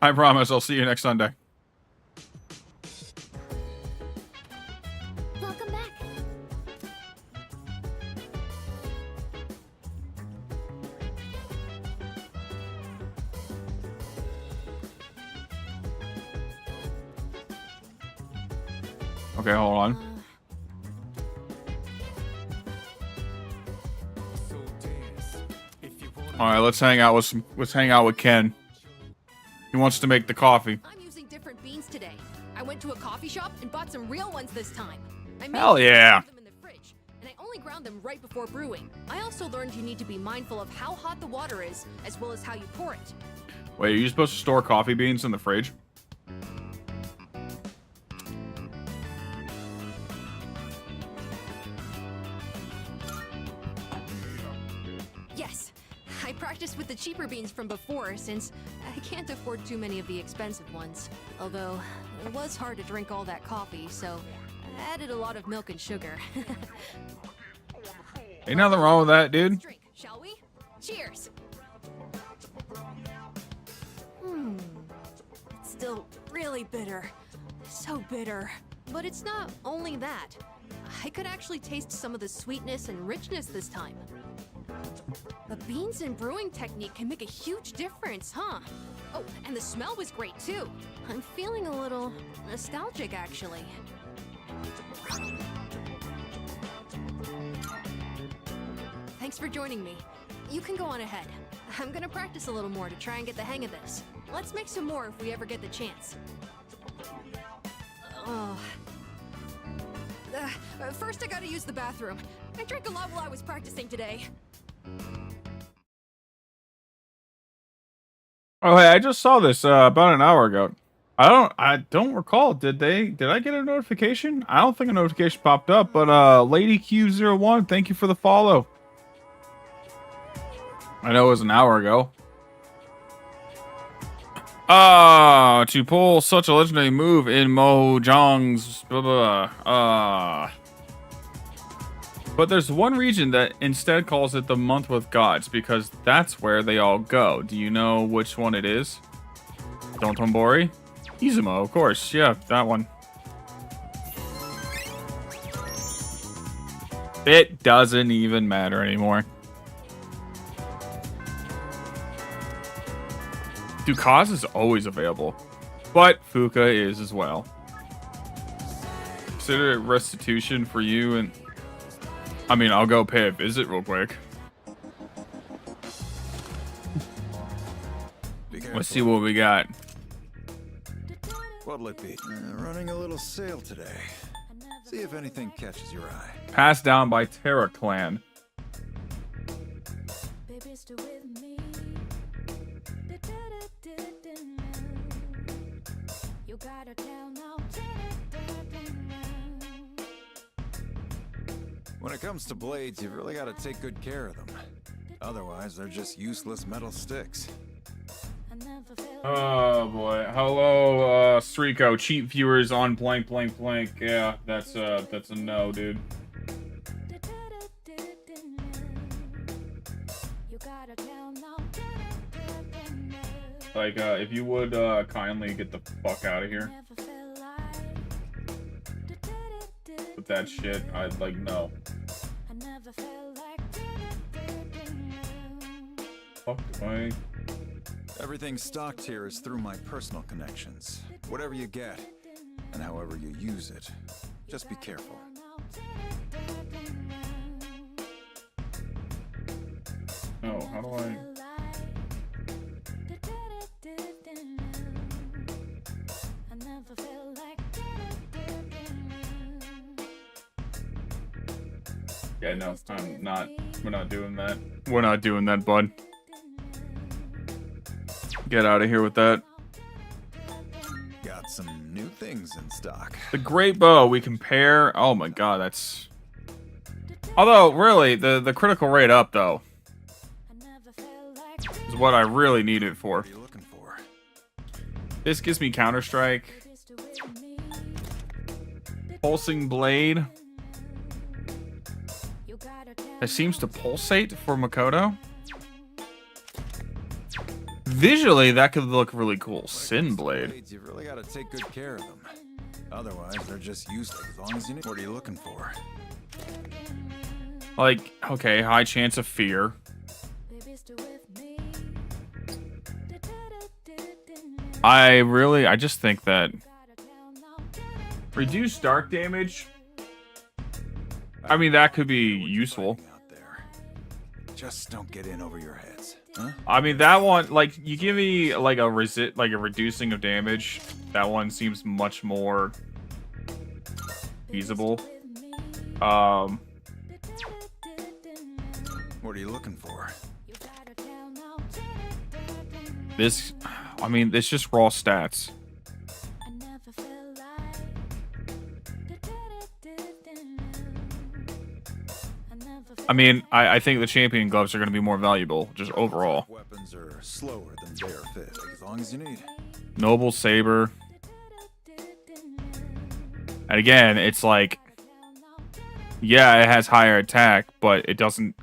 I promise I'll see you next Sunday. Welcome back. Okay, hold on. All right, let's hang out with Ken. He wants to make the coffee. I'm using different beans today. I went to a coffee shop and bought some real ones this time. I made Hell yeah. them in the fridge, and I only ground them right before brewing. I also learned you need to be mindful of how hot the water is, as well as how you pour it. Wait, are you supposed to store coffee beans in the fridge? Yes, I practiced with the cheaper beans from before, since I can't afford too many of the expensive ones. Although, it was hard to drink all that coffee, so I added a lot of milk and sugar. Ain't nothing wrong with that, dude. Drink, shall we? Cheers! still really bitter. So bitter. But it's not only that. I could actually taste some of the sweetness and richness this time. The beans and brewing technique can make a huge difference, huh? Oh, and the smell was great too. I'm feeling a little nostalgic, actually. Thanks for joining me. You can go on ahead. I'm gonna practice a little more to try and get the hang of this. Let's make some more if we ever get the chance. First I gotta use the bathroom. I drank a lot while I was practicing today. Oh, hey, I just saw this about an hour ago. I don't recall. Did I get a notification? I don't think a notification popped up, but Lady Q01, thank you for the follow. I know it was an hour ago. To pull such a legendary move in Mojang's but there's one region that instead calls it the Month with Gods because that's where they all go. Do you know which one it is? Dotonbori? Izumo, of course. Yeah, that one. It doesn't even matter anymore. Dukas is always available, but Fuka is as well. Consider it restitution for you, and I mean, I'll go pay a visit real quick. Let's see what we got. What'll it be? Running a little sale today. See if anything catches your eye. Passed down by Terra Clan. When it comes to blades, you've really got to take good care of them. Otherwise, they're just useless metal sticks. Oh boy. Hello, Strico. Cheap viewers on blank. Yeah, that's a no, dude. Like, if you would kindly get the fuck out of here with that shit, I'd like no. Fuck away. Everything stocked here is through my personal connections. Whatever you get, and however you use it, just be careful. Oh, how do I... Yeah, no, we're not doing that. We're not doing that, bud. Get out of here with that. Got some new things in stock. The Great Bow, we compare. Oh my god, that's... Although, really, the critical rate up, though, is what I really need it for. What are you looking for? This gives me Counter-Strike. Pulsing Blade. It seems to pulsate for Makoto. Visually, that could look really cool. Sin Blade. You've really got to take good care of them. Otherwise, they're just useless as long as you know. What are you looking for? Like, okay, high chance of fear. I just think that reduced dark damage, I mean, that could be useful. Just don't get in over your heads. Huh? I mean, that one, like, you give me like a reducing of damage. That one seems much more feasible. What are you looking for? This, I mean, it's just raw stats. I mean, I think the champion gloves are going to be more valuable, just overall. Weapons are slower than bare fit, as long as you need. Noble Saber. And again, it's like, yeah, it has higher attack, but it doesn't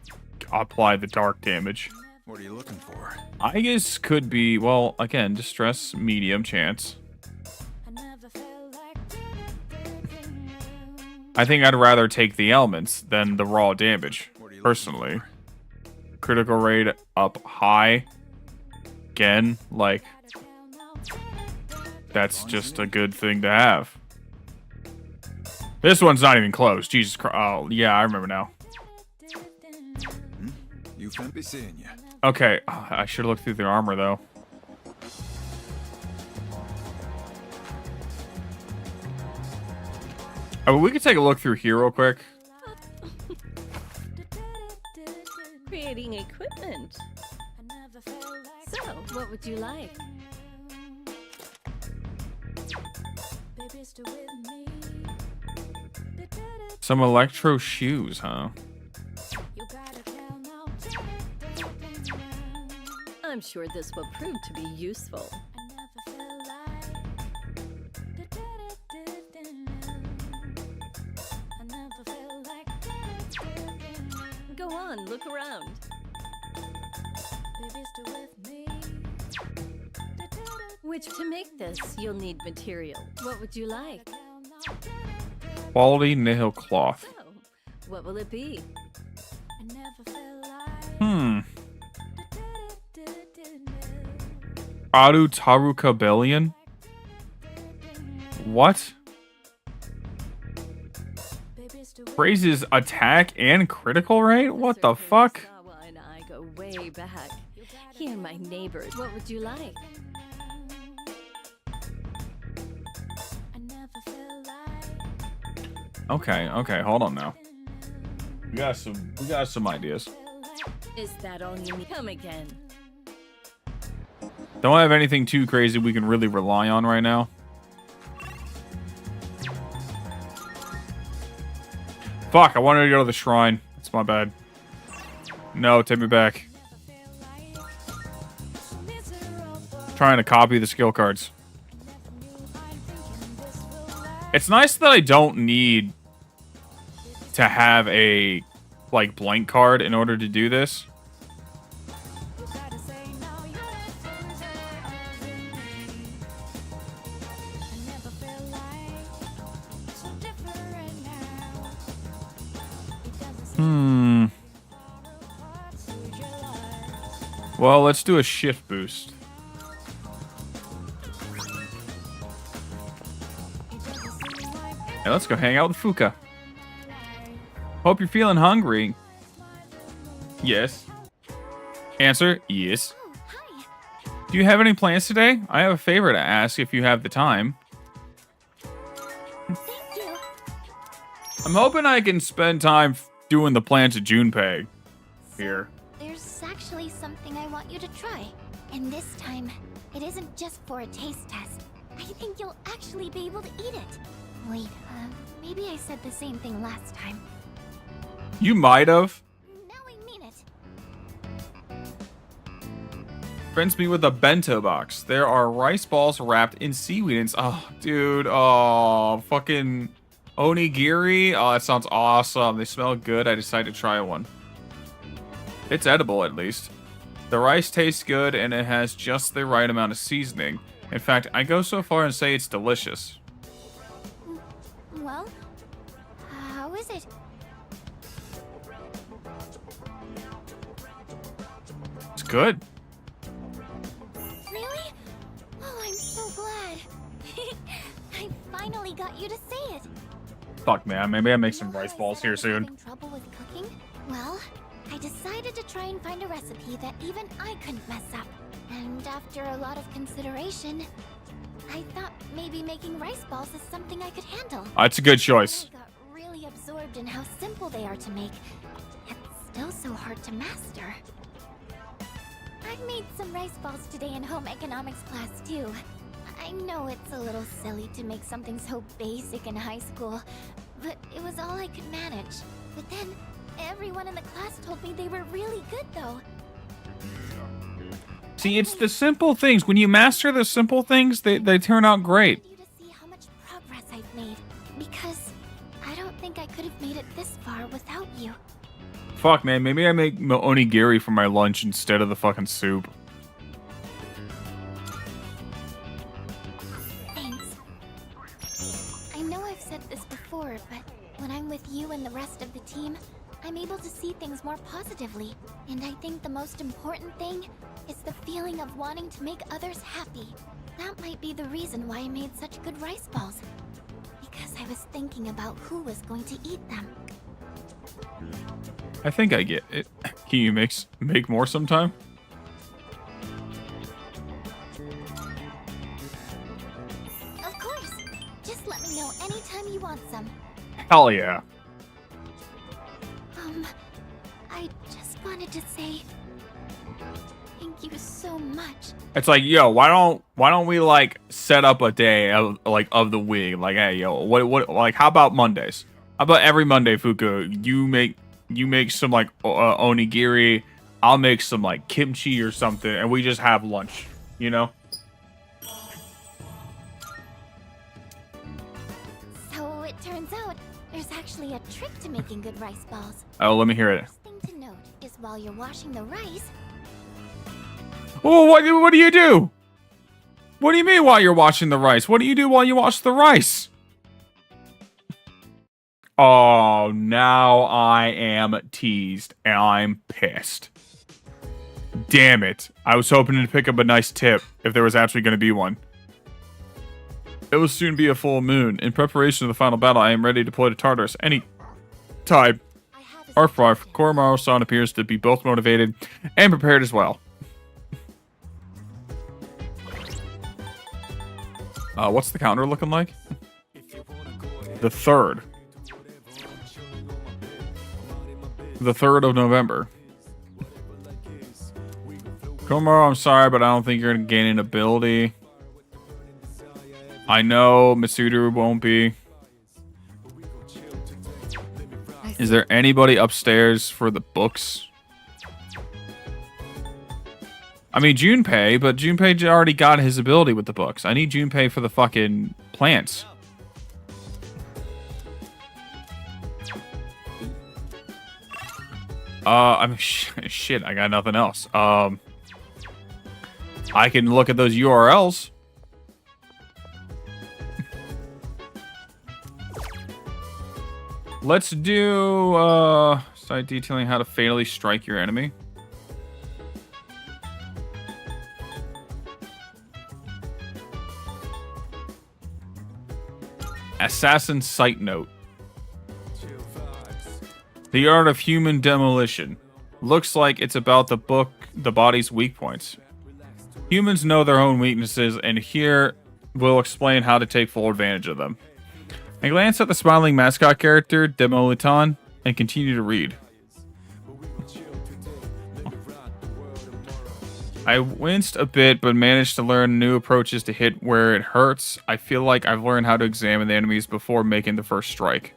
apply the dark damage. What are you looking for? I guess could be, well, again, distress medium chance. I think I'd rather take the elements than the raw damage, personally. Critical rate up high. Again, like, that's just a good thing to have. This one's not even close. Jesus Christ. Oh, yeah, I remember now. You can't be seeing you. Okay, I should have looked through their armor, though. Oh, we could take a look through here real quick. Creating equipment. So, what would you like? Some electro shoes, huh? I'm sure this will prove to be useful. Go on, look around. Which to make this, you'll need material. What would you like? Quality Nihil cloth. So, what will it be? Adu Taruka Bellion? What? Raises attack and critical rate? What the fuck? Sawa and I go way back. He and my neighbors. What would you like? Okay, hold on now. We got some ideas. Is that all you need? Come again. Don't have anything too crazy we can really rely on right now. Fuck, I wanted to go to the shrine. It's my bad. No, take me back. Trying to copy the skill cards. It's nice that I don't need to have a, like, blank card in order to do this. Well, let's do a shift boost. And let's go hang out with Fuka. Hope you're feeling hungry. Yes. Answer, yes. Do you have any plans today? I have a favor to ask if you have the time. I'm hoping I can spend time doing the plans of Junpei here. There's actually something I want you to try. And this time, it isn't just for a taste test. I think you'll actually be able to eat it. Wait, maybe I said the same thing last time. You might have. Now I mean it. Friends me with a bento box. There are rice balls wrapped in seaweed. And oh, dude. Oh, fucking onigiri. Oh, that sounds awesome. They smell good. I decided to try one. It's edible, at least. The rice tastes good, and it has just the right amount of seasoning. In fact, I go so far and say it's delicious. Well, how is it? It's good. Really? Oh, I'm so glad. I finally got you to say it. Fuck, man. Maybe I make some rice balls here soon. Having trouble with cooking? Well, I decided to try and find a recipe that even I couldn't mess up. And after a lot of consideration, I thought maybe making rice balls is something I could handle. It's a good choice. I got really absorbed in how simple they are to make, yet still so hard to master. I made some rice balls today in home economics class too. I know it's a little silly to make something so basic in high school, but it was all I could manage. But then, everyone in the class told me they were really good though. See, it's the simple things. When you master the simple things, they turn out great. You to see how much progress I've made, because I don't think I could have made it this far without you. Fuck, man. Maybe I make onigiri for my lunch instead of the fucking soup. Thanks. I know I've said this before, but When I'm with you and the rest of the team, I'm able to see things more positively. And I think the most important thing is the feeling of wanting to make others happy. That might be the reason why I made such good rice balls. Because I was thinking about who was going to eat them. I think I get it. Can you make more sometime? Of course. Just let me know anytime you want some. Hell yeah. I just wanted to say thank you so much. It's like, yo, why don't we like set up a day of the week? Like, hey, yo, what like how about Mondays? How about every Monday, Fuku, you make some like onigiri, I'll make some like kimchi or something, and we just have lunch, you know? So it turns out there's actually a trick to making good rice balls. Oh, let me hear it. First thing to note is while you're washing the rice. Oh, what do you do? What do you mean while you're washing the rice? What do you do while you wash the rice? Oh, now I am teased and I'm pissed. Damn it. I was hoping to pick up a nice tip if there was actually going to be one. It will soon be a full moon. In preparation of the final battle, I am ready to deploy to Tartarus any time. Arfar, Koromaru-san appears to be both motivated and prepared as well. What's the calendar looking like? The 3rd. The 3rd of November. Koromaru, I'm sorry, but I don't think you're going to gain an ability. I know Mitsuru won't be. Is there anybody upstairs for the books? I mean, Junpei, but Junpei already got his ability with the books. I need Junpei for the fucking plants. I mean, shit, I got nothing else. I can look at those URLs. Let's do, site detailing how to fatally strike your enemy. Assassin Site Note. The Art of Human Demolition. Looks like it's about the body's weak points. Humans know their own weaknesses, and here we'll explain how to take full advantage of them. I glance at the smiling mascot character, Demoliton, and continue to read. I winced a bit, but managed to learn new approaches to hit where it hurts. I feel like I've learned how to examine the enemies before making the first strike.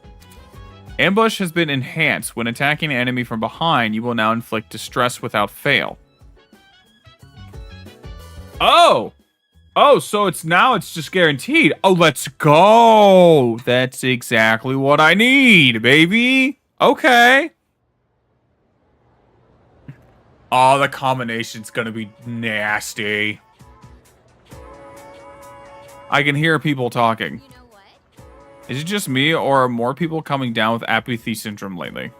Ambush has been enhanced. When attacking an enemy from behind, you will now inflict distress without fail. Oh! Oh, so it's just guaranteed. Oh, let's go! That's exactly what I need, baby! Okay. Oh, the combination's gonna be nasty. I can hear people talking. Is it just me, or are more people coming down with apathy syndrome lately?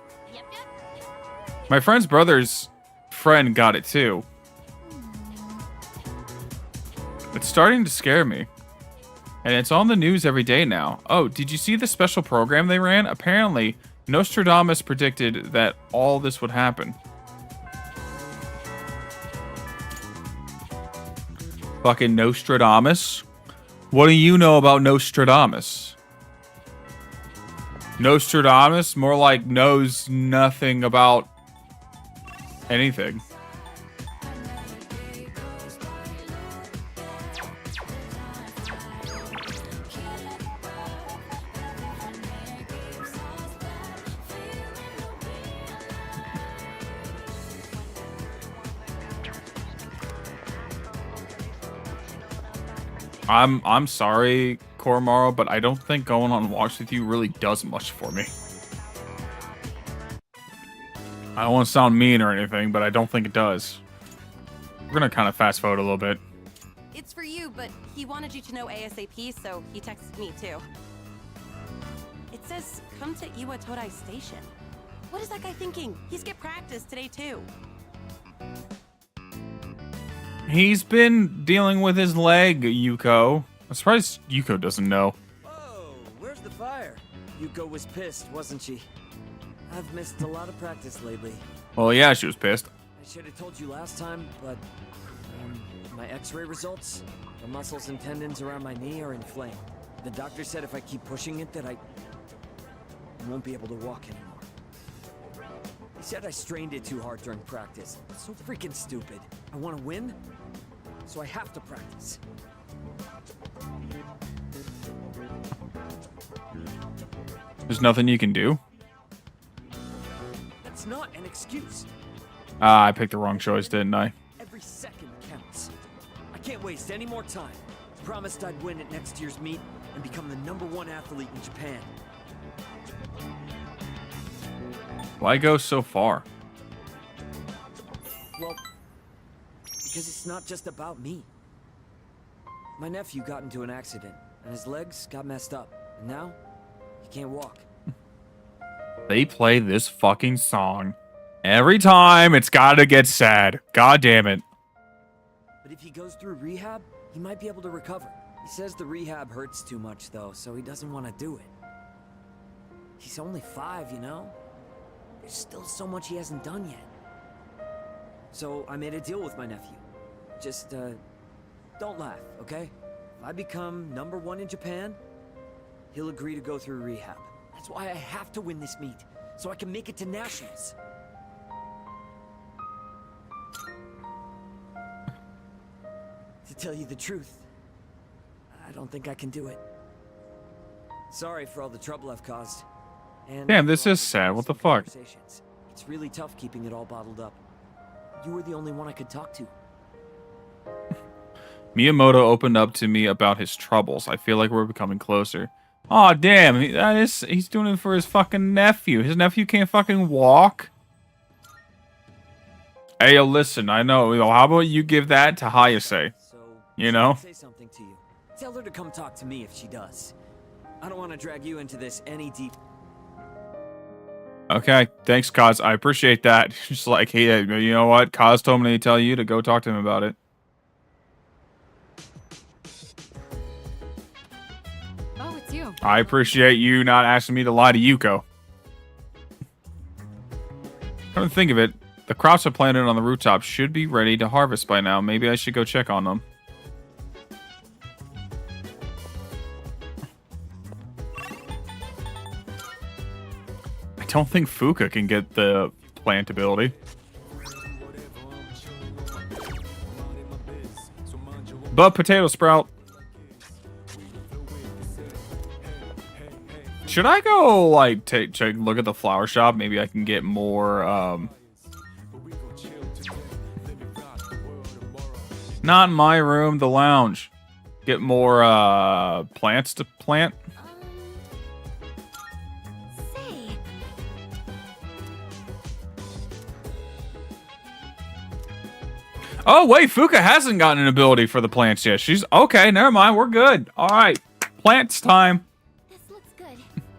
My friend's brother's friend got it too. It's starting to scare me. And it's on the news every day now. Oh, did you see the special program they ran? Apparently, Nostradamus predicted that all this would happen. Fucking Nostradamus. What do you know about Nostradamus? Nostradamus more like knows nothing about anything. I'm sorry, Koromaru, but I don't think going on walks with you really does much for me. I don't want to sound mean or anything, but I don't think it does. We're gonna kind of fast forward a little bit. It's for you, but he wanted you to know ASAP, so he texted me too. It It says, come to Iwa Todai Station. What is that guy thinking? He's skipped practice today, too. He's been dealing with his leg, Yuko. I'm surprised Yuko doesn't know. Whoa, where's the fire? Yuko was pissed, wasn't she? I've missed a lot of practice lately. Well, yeah, she was pissed. I should have told you last time, but my x-ray results, the muscles and tendons around my knee are inflamed. The doctor said if I keep pushing it that I won't be able to walk anymore. He said I strained it too hard during practice. It's so freaking stupid. I want to win, so I have to practice. There's nothing you can do. That's not an excuse. Ah, I picked the wrong choice, didn't I? Every second counts. I can't waste any more time. Promised I'd win at next year's meet and become the #1 athlete in Japan. Why go so far? Well, because it's not just about me. My nephew got into an accident, and his legs got messed up. And now, he can't walk. They play this fucking song every time. It's gotta get sad. God damn it. But if he goes through rehab, he might be able to recover. He says the rehab hurts too much, though, so he doesn't want to do it. He's only 5, you know? There's still so much he hasn't done yet. So I made a deal with my nephew. Just, don't laugh, okay? If I become #1 in Japan, he'll agree to go through rehab. That's why I have to win this meet, so I can make it to nationals. To tell you the truth, I don't think I can do it. Sorry for all the trouble I've caused. And Damn, this is sad. What the fuck? It's really tough keeping it all bottled up. You were the only one I could talk to. Miyamoto opened up to me about his troubles. I feel like we're becoming closer. Aw, damn. He's doing it for his fucking nephew. His nephew can't fucking walk. Hey, yo, listen. I know. How about you give that to Hayase? You know? Say something to you. Tell her to come talk to me if she does. I don't want to drag you into this any deep. Okay, thanks, Kaz. I appreciate that. Just like, hey, you know what? Kaz told me to tell you to go talk to him about it. Oh, it's you. I appreciate you not asking me to lie to Yuko. Come to think of it, the crops I planted on the rooftop should be ready to harvest by now. Maybe I should go check on them. I don't think Fuka can get the plant ability. But Potato Sprout. Should I go, like, take a look at the flower shop? Maybe I can get more, not in my room, the lounge. Get more, plants to plant. Oh, wait, Fuka hasn't gotten an ability for the plants yet. She's, okay, never mind, we're good. All right, plants time. This looks good.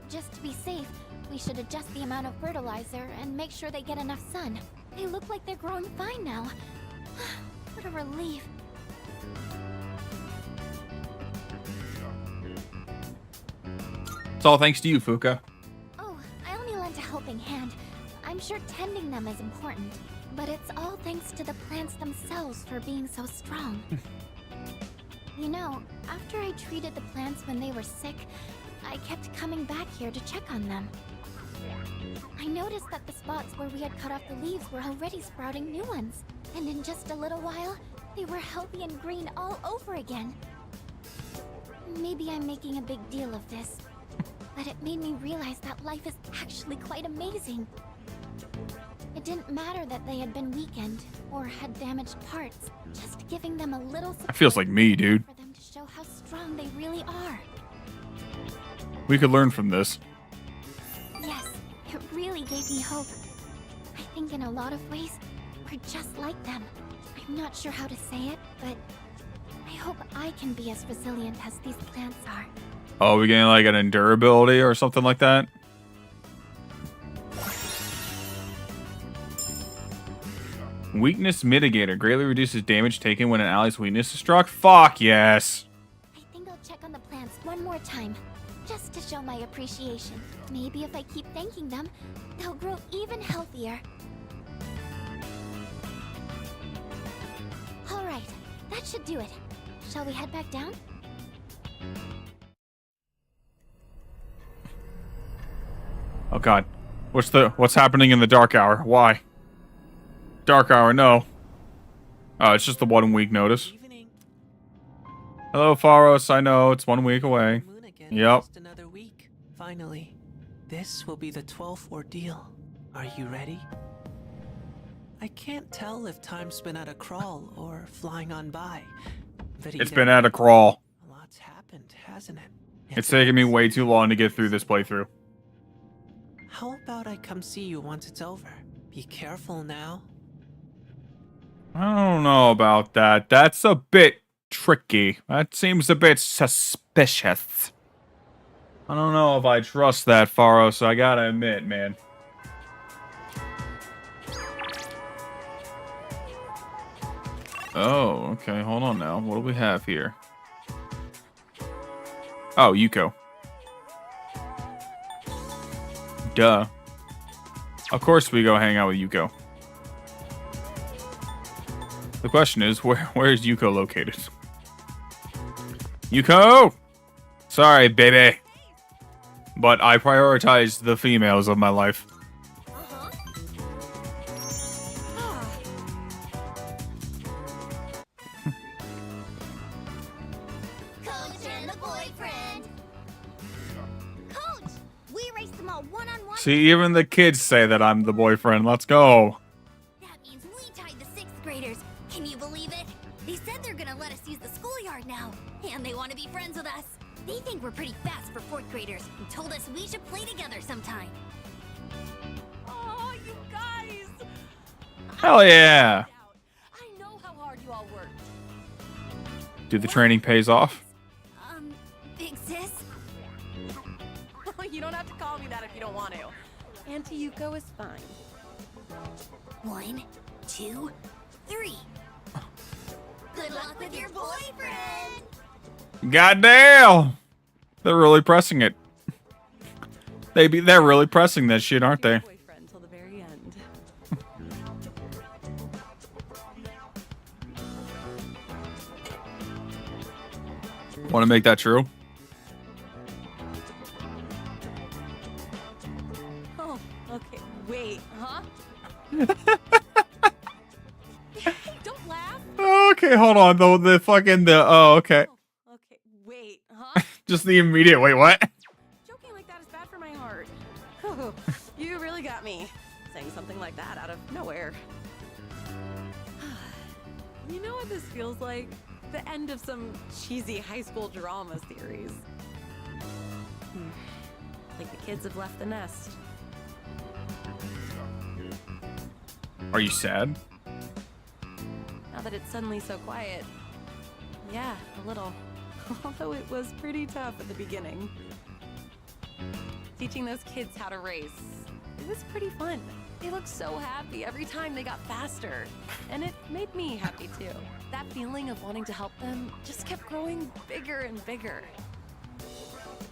Just to be safe, we should adjust the amount of fertilizer and make sure they get enough sun. They look like they're growing fine now. What a relief. It's all thanks to you, Fuka. Oh, I only lent a helping hand. I'm sure tending them is important. But it's all thanks to the plants themselves for being so strong. You know, after I treated the plants when they were sick, I kept coming back here to check on them. I noticed that the spots where we had cut off the leaves were already sprouting new ones. And in just a little while, they were healthy and green all over again. Maybe I'm making a big deal of this, but it made me realize that life is actually quite amazing. It didn't matter that they had been weakened or had damaged parts. Just giving them a little support That feels like me, dude. for them to show how strong they really are. We could learn from this. Yes, it really gave me hope. I think in a lot of ways, we're just like them. I'm not sure how to say it, but I hope I can be as resilient as these plants are. Oh, we getting like an endurability or something like that? Weakness mitigator greatly reduces damage taken when an ally's weakness is struck. Fuck yes. I think I'll check on the plants one more time, just to show my appreciation. Maybe if I keep thanking them, they'll grow even healthier. Alright, that should do it. Shall we head back down? Oh god. What's happening in the dark hour? Why? Dark hour, no. Oh, it's just the 1 week notice. Hello, Pharos. I know it's 1 week away. Yep. Just another week. Finally, this will be the 12th ordeal. Are you ready? I can't tell if time's been at a crawl or flying on by. But It's been at a crawl. A lot's happened, hasn't it? It's taken me way too long to get through this playthrough. How about I come see you once it's over? Be careful now. I don't know about that. That's a bit tricky. That seems a bit suspicious. I don't know if I trust that, Pharos, I gotta admit, man. Oh, okay, hold on now. What do we have here? Oh, Yuko. Duh. Of course we go hang out with Yuko. The question is, where is Yuko located? Yuko! Sorry, baby. But I prioritize the females of my life. Coach and the boyfriend. Coach, we raced them all one-on-one. See, even the kids say that I'm the boyfriend. Let's go. That means we tied the 6th graders. Can you believe it? They said they're gonna let us use the schoolyard now, and they want to be friends with us. They think we're pretty fast for 4th graders and told us we should play together sometime. Oh, you guys! Hell yeah. I know how hard you all worked. Dude, the training pays off. Big sis? You don't have to call me that if you don't want to. Auntie Yuko is fine. 1, 2, 3. Good luck with your boyfriend! Goddamn! They're really pressing it. They're really pressing that shit, aren't they? Boyfriend till the very end. Want to make that true? Oh, okay. Wait, huh? Don't laugh. Okay, hold on. Oh, okay. Okay, wait, huh? Just the immediate, wait, what? Joking like that is bad for my heart. You really got me saying something like that out of nowhere. You know what this feels like? The end of some cheesy high school drama series. Like the kids have left the nest. Are you sad? Now that it's suddenly so quiet. Yeah, a little. Although it was pretty tough at the beginning. Teaching those kids how to race. It was pretty fun. They looked so happy every time they got faster. And it made me happy too. That feeling of wanting to help them just kept growing bigger and bigger.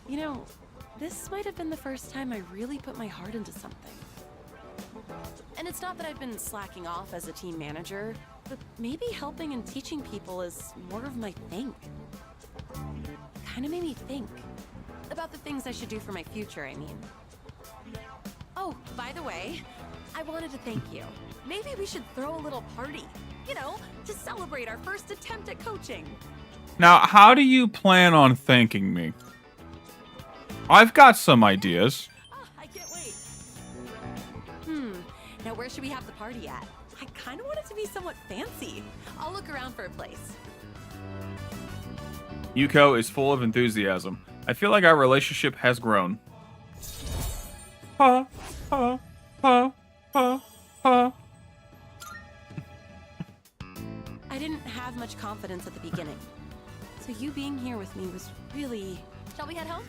You know, this might have been the first time I really put my heart into something. And it's not that I've been slacking off as a team manager, but maybe helping and teaching people is more of my thing. Kinda made me think about the things I should do for my future, I mean. Oh, by the way, I wanted to thank you. Maybe we should throw a little party, you know, to celebrate our first attempt at coaching. Now, how do you plan on thanking me? I've got some ideas. Oh, I can't wait. Now where should we have the party at? I kind of want it to be somewhat fancy. I'll look around for a place. Yuko is full of enthusiasm. I feel like our relationship has grown. Ha, ha, ha, ha, ha. I didn't have much confidence at the beginning. So you being here with me was really Shall we head home?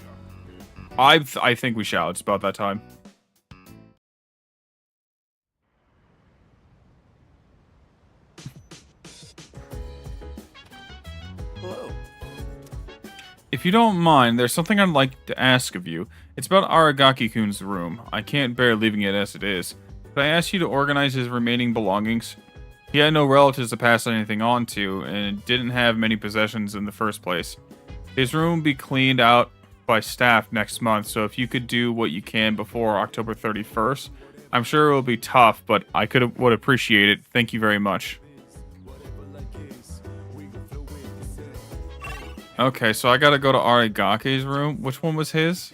I think we shall. It's about that time. Hello. If you don't mind, there's something I'd like to ask of you. It's about Aragaki-kun's room. I can't bear leaving it as it is. Could I ask you to organize his remaining belongings? He had no relatives to pass anything on to, and didn't have many possessions in the first place. His room will be cleaned out by staff next month, so if you could do what you can before October 31st, I'm sure it will be tough, but I would appreciate it. Thank you very much. Okay, so I gotta go to Aragaki's room. Which one was his?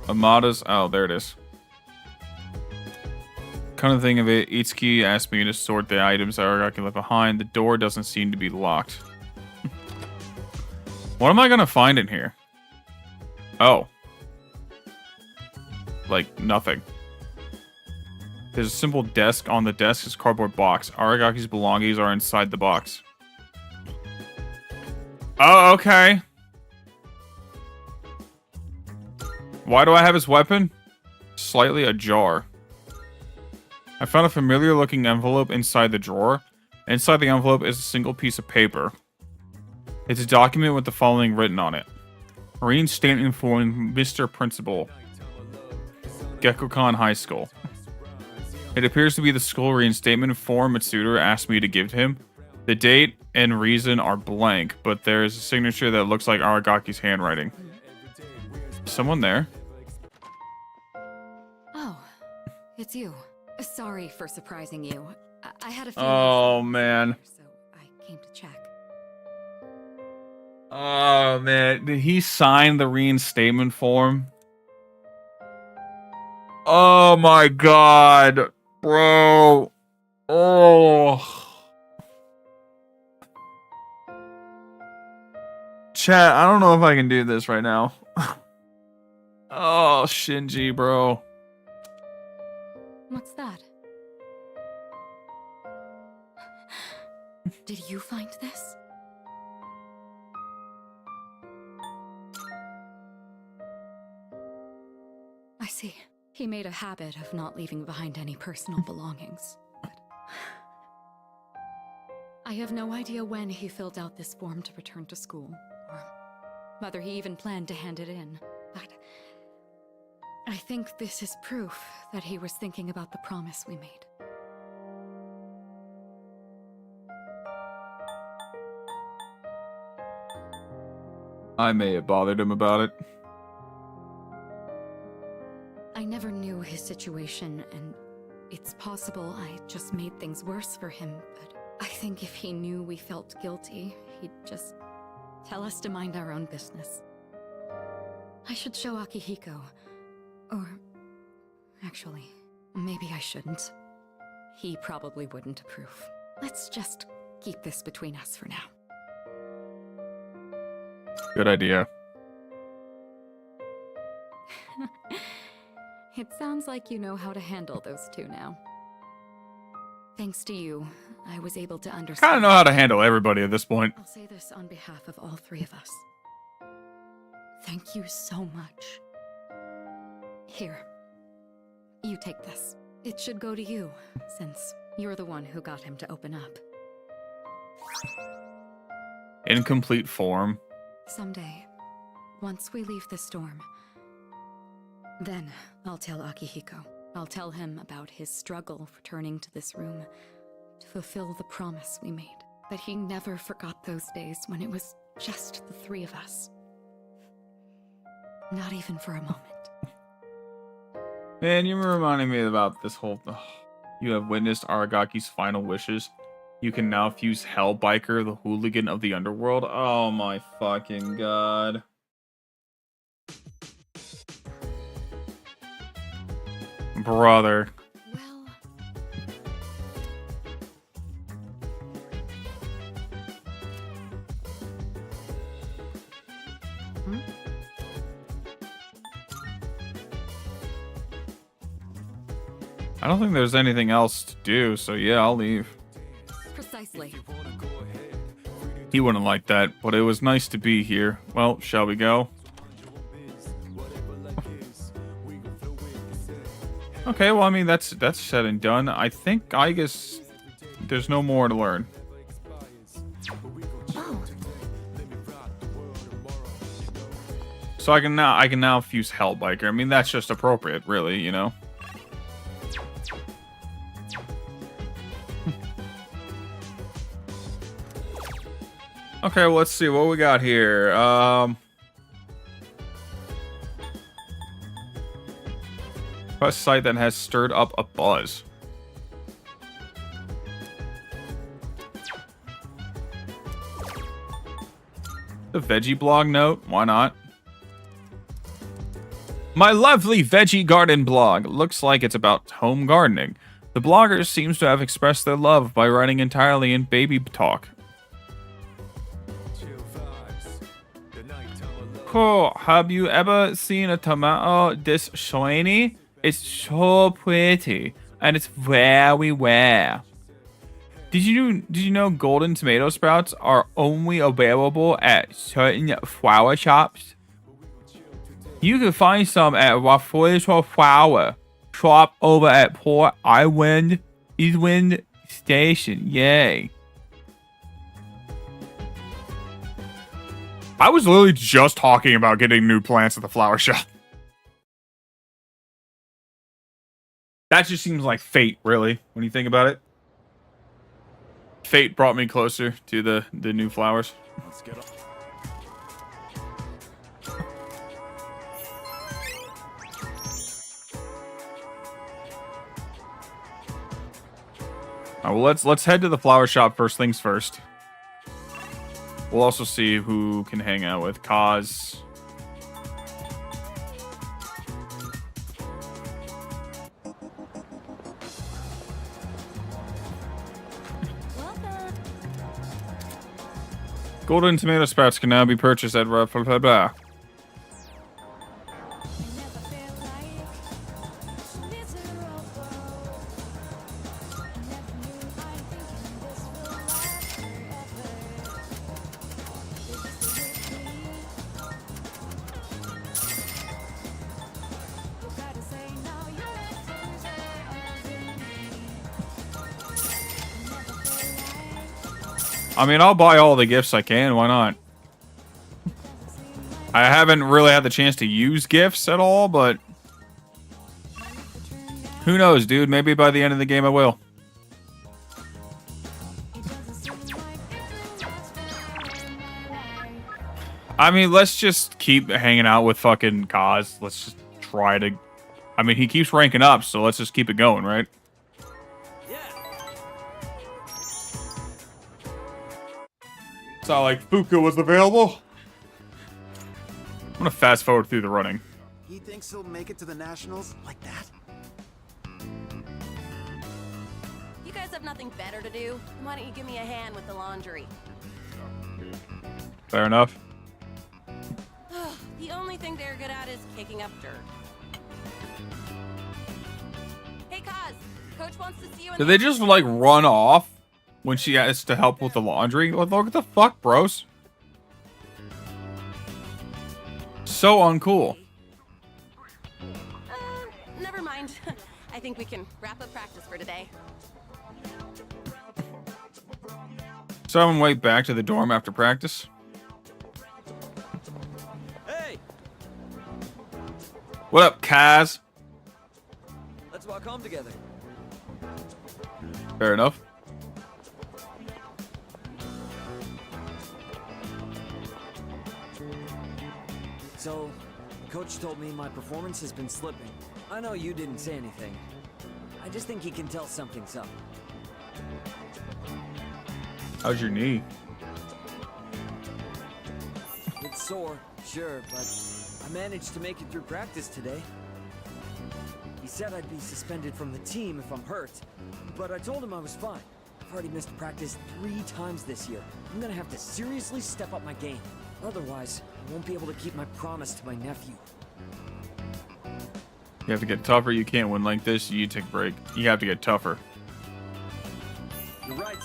Amada's. Oh, there it is. Kind of thing of it, Itsuki asked me to sort the items Aragaki left behind. The door doesn't seem to be locked. What am I gonna find in here? Oh. Like, nothing. There's a simple desk. On the desk is a cardboard box. Aragaki's belongings are inside the box. Oh, okay. Why do I have his weapon? Slightly ajar. I found a familiar looking envelope inside the drawer. Inside the envelope is a single piece of paper. It's a document with the following written on it. Reinstatement form, Mr. Principal. Gekkoukan High School. It appears to be the school reinstatement form Mitsuda asked me to give to him. The date and reason are blank, but there is a signature that looks like Aragaki's handwriting. Someone there? Oh, it's you. Sorry for surprising you. I had a few. Oh, man. So I came to check. Oh, man. Did he sign the reinstatement form? Oh, my God. Bro. Oh. Chat, I don't know if I can do this right now. Oh, Shinji, bro. What's that? Did you find this? I see. He made a habit of not leaving behind any personal belongings. But I have no idea when he filled out this form to return to school, or whether he even planned to hand it in. But I think this is proof that he was thinking about the promise we made. I may have bothered him about it. I never knew his situation, and it's possible I just made things worse for him, but I think if he knew we felt guilty, he'd just tell us to mind our own business. I should show Akihiko. Or... actually, maybe I shouldn't. He probably wouldn't approve. Let's just keep this between us for now. Good idea. It sounds like you know how to handle those two now. Thanks to you, I was able to understand. Kind of know how to handle everybody at this point. I'll say this on behalf of all three of us. Thank you so much. Here. You take this. It should go to you, since you're the one who got him to open up. Incomplete form. Someday, once we leave the storm, then I'll tell Akihiko. I'll tell him about his struggle returning to this room to fulfill the promise we made. That he never forgot those days when it was just the three of us. Not even for a moment. Man, you were reminding me about this whole... You have witnessed Aragaki's final wishes. You can now fuse Hellbiker, the hooligan of the underworld. Oh my fucking god. Brother. Well... I don't think there's anything else to do, so yeah, I'll leave. Precisely. He wouldn't like that, but it was nice to be here. Well, shall we go? Okay, well, I mean, that's said and done. I guess there's no more to learn. So I can now fuse Hellbiker. I mean, that's just appropriate, really, you know. Okay, well, let's see what we got here. Quest site that has stirred up a buzz. The veggie blog note? Why not? My lovely veggie garden blog. Looks like it's about home gardening. The blogger seems to have expressed their love by writing entirely in baby talk. Cool. Have you ever seen a tomato this shiny? It's so pretty, and it's very rare. Did you know golden tomato sprouts are only available at certain flower shops? You can find some at Raffles Flower Shop over at Port Island Station. Yay. I was literally just talking about getting new plants at the flower shop. That just seems like fate, really, when you think about it. Fate brought me closer to the new flowers. Let's get up. Well, let's head to the flower shop first things first. We'll also see who can hang out with Kaz. Golden tomato sprouts can now be purchased at blah, blah, blah. I mean, I'll buy all the gifts I can. Why not? I haven't really had the chance to use gifts at all, but who knows, dude? Maybe by the end of the game I will. I mean, let's just keep hanging out with fucking Kaz. Let's just try to... I mean, he keeps ranking up, so let's just keep it going, right? It's not like Fuku was available. I'm gonna fast forward through the running. He thinks he'll make it to the Nationals like that? You guys have nothing better to do? Why don't you give me a hand with the laundry? Fair enough. The only thing they're good at is kicking up dirt. Hey, Kaz, Coach wants to see you in Did they just like run off when she has to help with the laundry? Look at the fuck, bros. So uncool. Never mind. I think we can wrap up practice for today. So I'm way back to the dorm after practice. Hey, What up, Kaz? let's walk home together. Fair enough. So, Coach told me my performance has been slipping. I know you didn't say anything. I just think he can tell something's up. How's your knee? It's sore, sure, but I managed to make it through practice today. He said I'd be suspended from the team if I'm hurt, but I told him I was fine. I've already missed practice 3 times this year. I'm gonna have to seriously step up my game. Otherwise, I won't be able to keep my promise to my nephew. You have to get tougher. You can't win like this. You take a break. You have to get tougher. You're right.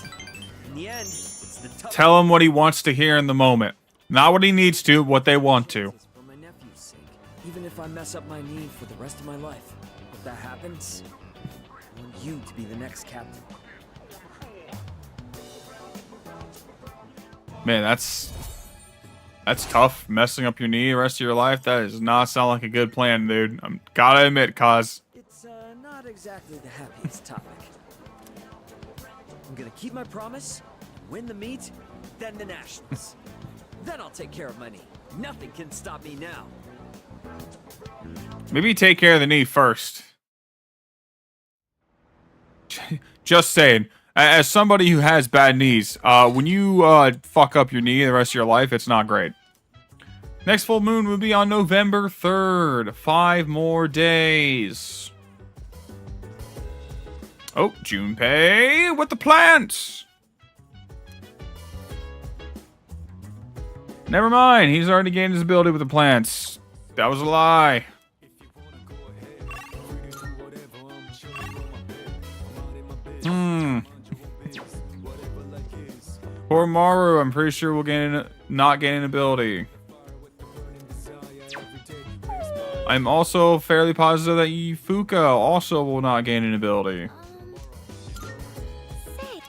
In the end, He's the toughest. Tell him what he wants to hear in the moment. Not what he needs to, what they want to. For my nephew's sake, even if I mess up my knee for the rest of my life, if that happens, I want you to be the next captain. Man, that's tough. Messing up your knee the rest of your life. That does not sound like a good plan, dude. I'm gotta admit, cause It's not exactly the happiest topic. I'm gonna keep my promise, win the meet, then the nationals. Then I'll take care of my knee. Nothing can stop me now. maybe take care of the knee first. Just saying. As somebody who has bad knees, when you fuck up your knee the rest of your life, it's not great. Next full moon will be on November 3rd. 5 more days. Oh, Junpei with the plants. Never mind. He's already gained his ability with the plants. That was a lie. Poor Maru, I'm pretty sure we'll not gain an ability. I'm also fairly positive that Fuka also will not gain an ability. Sid.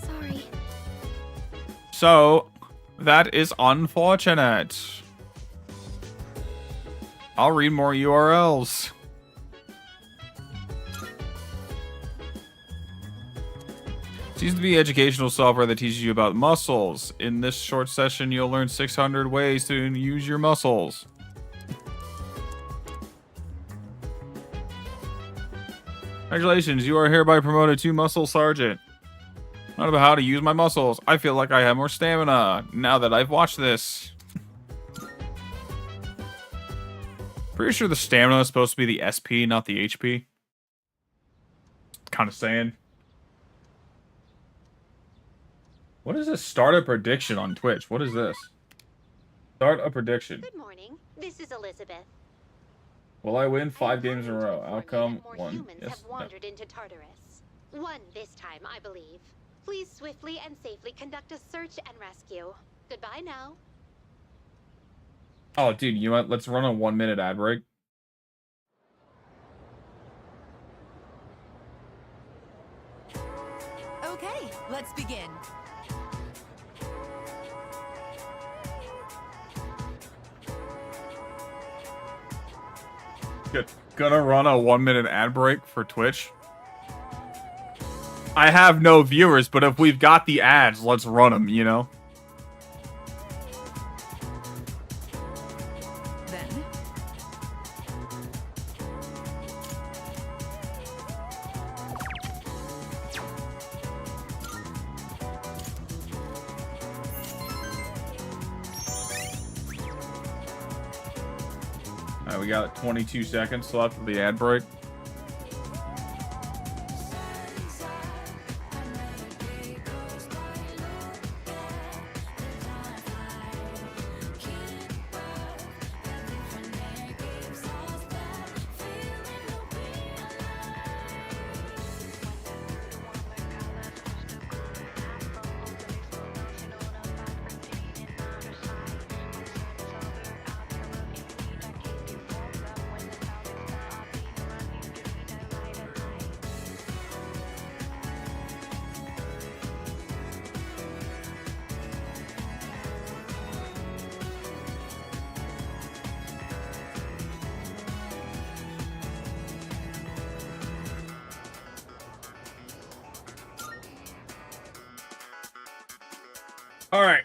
Sorry. So, that is unfortunate. I'll read more URLs. Seems to be educational software that teaches you about muscles. In this short session, you'll learn 600 ways to use your muscles. Congratulations, you are hereby promoted to Muscle Sergeant. Not about how to use my muscles. I feel like I have more stamina now that I've watched this. Pretty sure the stamina is supposed to be the SP, not the HP. Kind of saying. What is this? Start a prediction on Twitch. What is this? Start a prediction. Good morning. This is Elizabeth. Will I win 5 games in a row? Outcome More 1. humans Yes. have wandered into Tartarus. 1 this time, I believe. Please swiftly and safely conduct a search and rescue. Goodbye now. Oh, dude, you know what? Let's run a 1-minute ad break. Okay, let's begin. Good. Gonna run a 1-minute ad break for Twitch. I have no viewers, but if we've got the ads, let's run them, you know? Then Alright, we got 22 seconds left of the ad break. All right.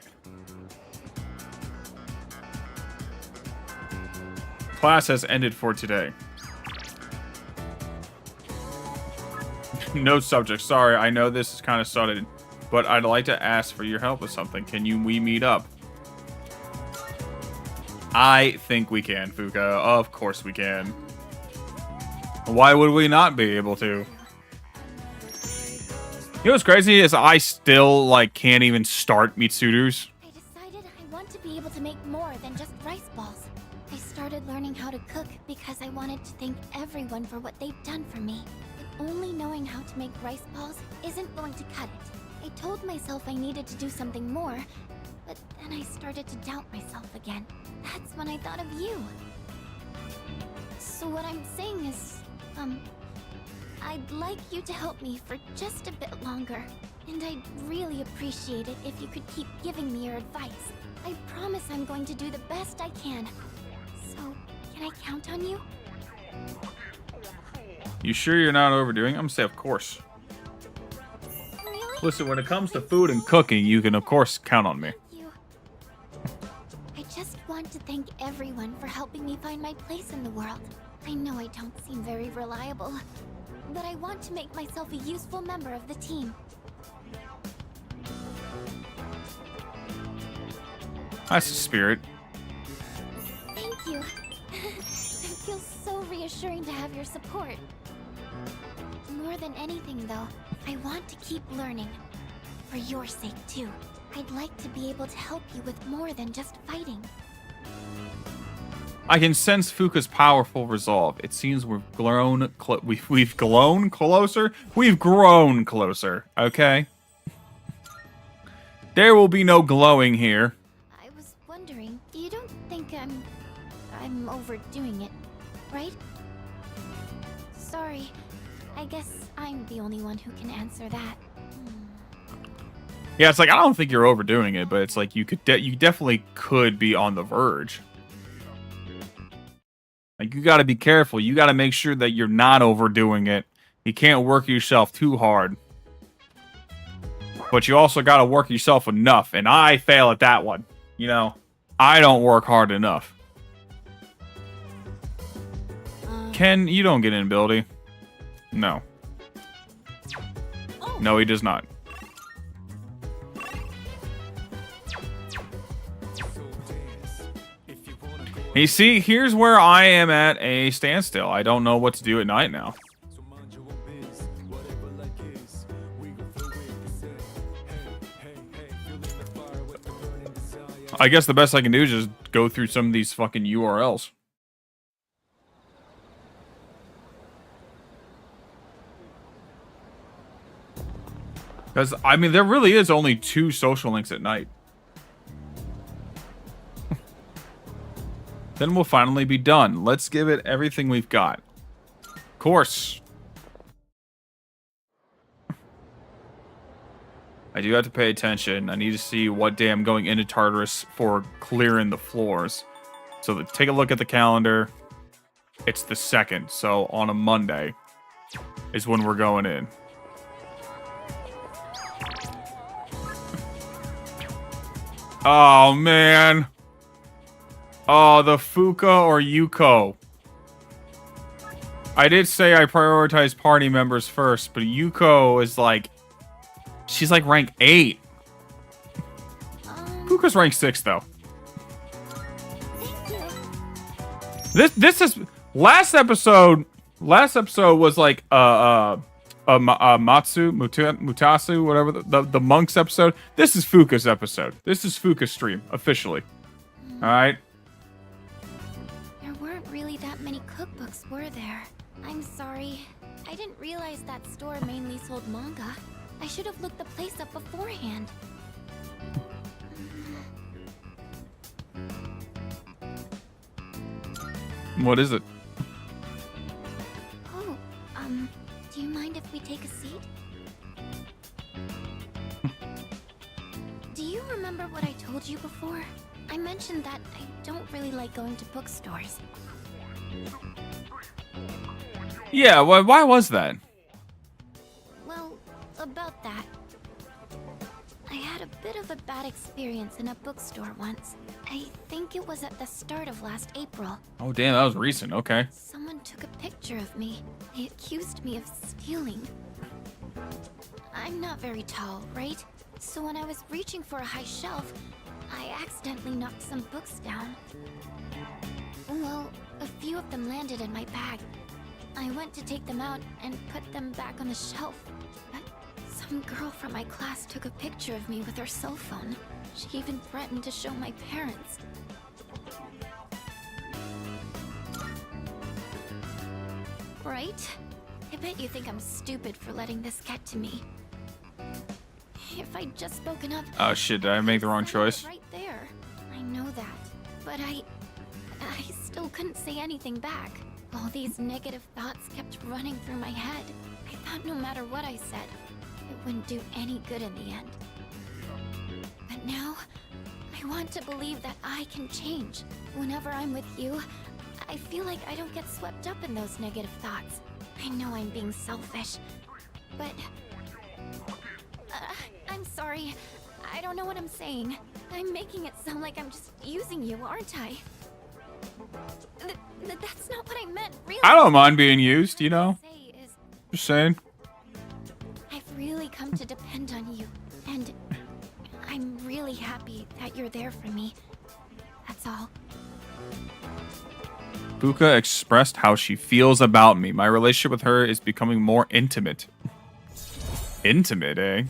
Class has ended for today. No subject. Sorry, I know this is kind of sudden, but I'd like to ask for your help with something. We meet up? I think we can, Fuka. Of course we can. Why would we not be able to? You know what's crazy is I still, like, can't even start Mitsudus. I decided I want to be able to make more than just rice balls. I started learning how to cook because I wanted to thank everyone for what they've done for me. only knowing how to make rice balls isn't going to cut it. I told myself I needed to do something more, but then I started to doubt myself again. That's when I thought of you. So what I'm saying is, I'd like you to help me for just a bit longer. And I'd really appreciate it if you could keep giving me your advice. I promise I'm going to do the best I can. So, can I count on you? You sure you're not overdoing it? I'm gonna say, of course. Really? Listen, when it comes to food and cooking, you can, of course, count on me. I just want to thank everyone for helping me find my place in the world. I know I don't seem very reliable, but I want to make myself a useful member of the team. That's the spirit. Thank you. It feels so reassuring to have your support. More than anything, though, I want to keep learning. For your sake, too. I'd like to be able to help you with more than just fighting. I can sense Fuka's powerful resolve. It seems we've grown we've grown closer. We've grown closer. Okay. There will be no glowing here. I was wondering, you don't think I'm overdoing it, right? Sorry. I guess I'm the only one who can answer that. Yeah, it's like I don't think you're overdoing it, but it's like you definitely could be on the verge. Like, you got to be careful. You got to make sure that you're not overdoing it. You can't work yourself too hard. But you also got to work yourself enough. And I fail at that one. You know, I don't work hard enough. Ken, you don't get in, Bildy. No. No, he does not. You see, here's where I am at a standstill. I don't know what to do at night now. I guess the best I can do is just go through some of these fucking URLs. Because, I mean, there really is only 2 social links at night. Then we'll finally be done. Let's give it everything we've got. Of course. I do have to pay attention. I need to see what day I'm going into Tartarus for clearing the floors. So take a look at the calendar. It's the 2nd, so on a Monday is when we're going in. Oh, man. Oh, the Fuka or Yuko. I did say I prioritize party members first, but Yuko is like... She's like rank 8. Fuka's rank 6, though. This is... Last episode was like, Mutasu, whatever, the monks episode. This is Fuka's episode. This is Fuka's stream, officially. Alright? There weren't really that many cookbooks, were there? I'm sorry. I didn't realize that store mainly sold manga. I should have looked the place up beforehand. What is it? Oh, do you mind if we take a seat? Do you remember what I told you before? I mentioned that I don't really like going to bookstores. Yeah, why was that? Well, about that. I had a bit of a bad experience in a bookstore once. I think it was at the start of last April. Oh, damn, that was recent. Okay. Someone took a picture of me. They accused me of stealing. I'm not very tall, right? So when I was reaching for a high shelf, I accidentally knocked some books down. Well, a few of them landed in my bag. I went to take them out and put them back on the shelf. But some girl from my class took a picture of me with her cell phone. She even threatened to show my parents. Right? I bet you think I'm stupid for letting this get to me. If I'd just spoken up... Oh shit, did I make the wrong choice? Right there. I know that. But I still couldn't say anything back. All these negative thoughts kept running through my head. I thought no matter what I said, it wouldn't do any good in the end. But now, I want to believe that I can change. Whenever I'm with you, I feel like I don't get swept up in those negative thoughts. I know I'm being selfish, but... I'm sorry. I don't know what I'm saying. I'm making it sound like I'm just using you, aren't I? That's not what I meant, really. I don't mind being used, you know? Just saying. I've really come to depend on you, and I'm really happy that you're there for me. That's all. Fuka expressed how she feels about me. My relationship with her is becoming more intimate. Intimate, eh?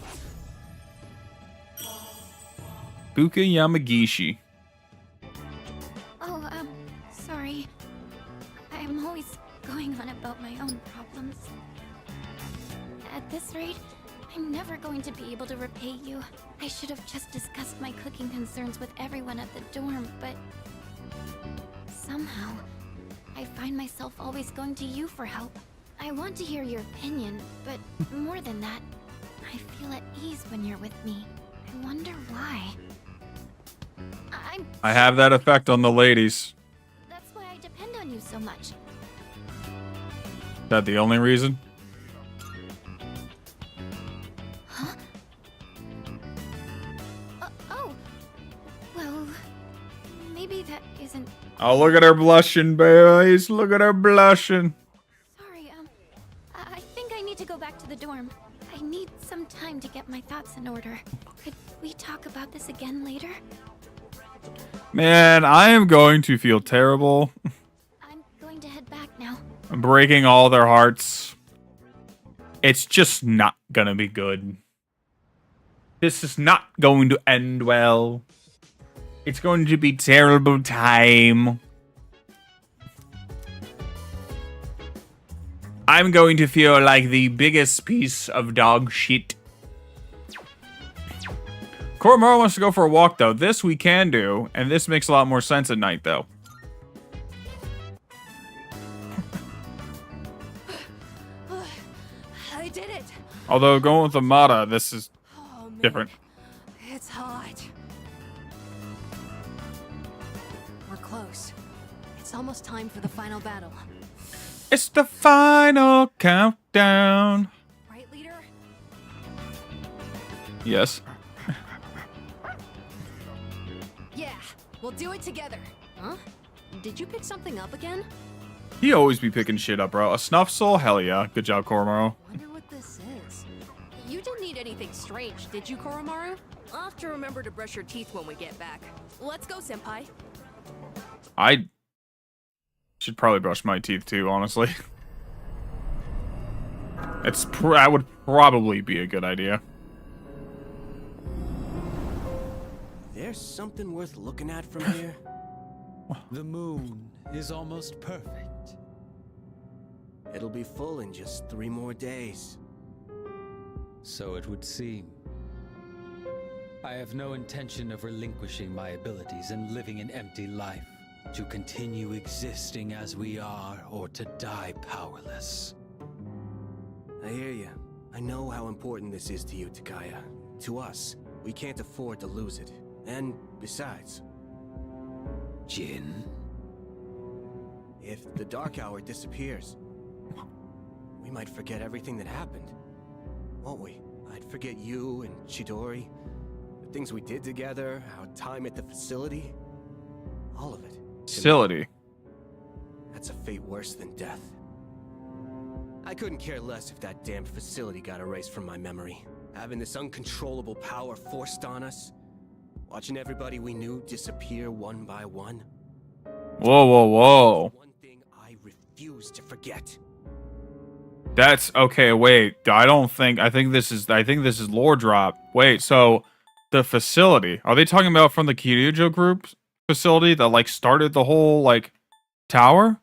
Fuka Yamagishi. Oh, sorry. I'm always going on about my own problems. At this rate, I'm never going to be able to repay you. I should have just discussed my cooking concerns with everyone at the dorm, but... somehow, I find myself always going to you for help. I want to hear your opinion, but more than that, I feel at ease when you're with me. I wonder why. I have that effect on the ladies. That's why I depend on you so much. Is that the only reason? Huh? Oh. Well, maybe that isn't... Oh, look at her blushing, boys. Look at her blushing. Sorry, I think I need to go back to the dorm. I need some time to get my thoughts in order. Could we talk about this again later? Man, I am going to feel terrible. I'm going to head back now. I'm breaking all their hearts. It's just not gonna be good. This is not going to end well. It's going to be terrible time. I'm going to feel like the biggest piece of dog shit. Koromaru wants to go for a walk, though. This we can do, and this makes a lot more sense at night, though. I did it. Although, going with Amada, this is different. It's hot. We're close. It's almost time for the final battle. It's the final countdown. Right, leader? Yes. Yeah, we'll do it together. Huh? Did you pick something up again? He always be picking shit up, bro. A snuff soul? Hell yeah. Good job, Koromaru. Wonder what this is. You didn't need anything strange, did you, Koromaru? I'll have to remember to brush your teeth when we get back. Let's go, Senpai. I should probably brush my teeth too, honestly. That would probably be a good idea. There's something worth looking at from here. The moon is almost perfect. It'll be full in just 3 more days. So it would seem. I have no intention of relinquishing my abilities and living an empty life. To continue existing as we are, or to die powerless. I hear you. I know how important this is to you, Takaya. To us, we can't afford to lose it. And besides... Jin? If the Dark Hour disappears, we might forget everything that happened. Won't we? I'd forget you and Chidori, the things we did together, our time at the facility. All of it. Facility. That's a fate worse than death. I couldn't care less if that damned facility got erased from my memory. Having this uncontrollable power forced on us. Watching everybody we knew disappear one by one. Whoa, whoa, whoa. One thing I refuse to forget. That's okay, wait. I think this is lore drop. Wait, so the facility. Are they talking about from the Kyoto group facility that like started the whole like tower?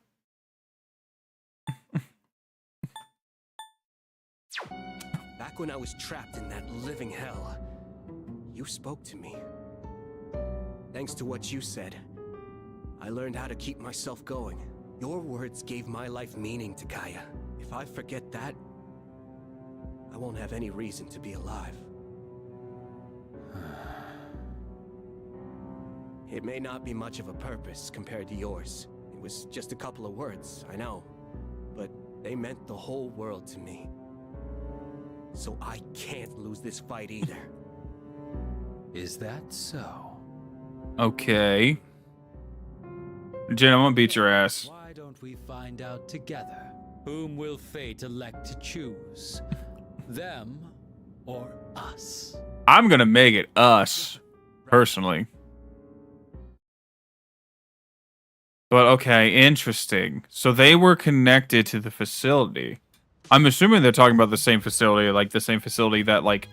back when I was trapped in that living hell, you spoke to me. Thanks to what you said, I learned how to keep myself going. Your words gave my life meaning, Takaya. If I forget that, I won't have any reason to be alive. It may not be much of a purpose compared to yours. It was just a couple of words, I know. But they meant the whole world to me. So I can't lose this fight either. Is that so? Okay. Jin, I'm gonna beat your ass. Why don't we find out together? Whom will fate elect to choose? Them or us? I'm gonna make it us, personally. But okay, interesting. So they were connected to the facility. I'm assuming they're talking about the same facility, like the same facility that like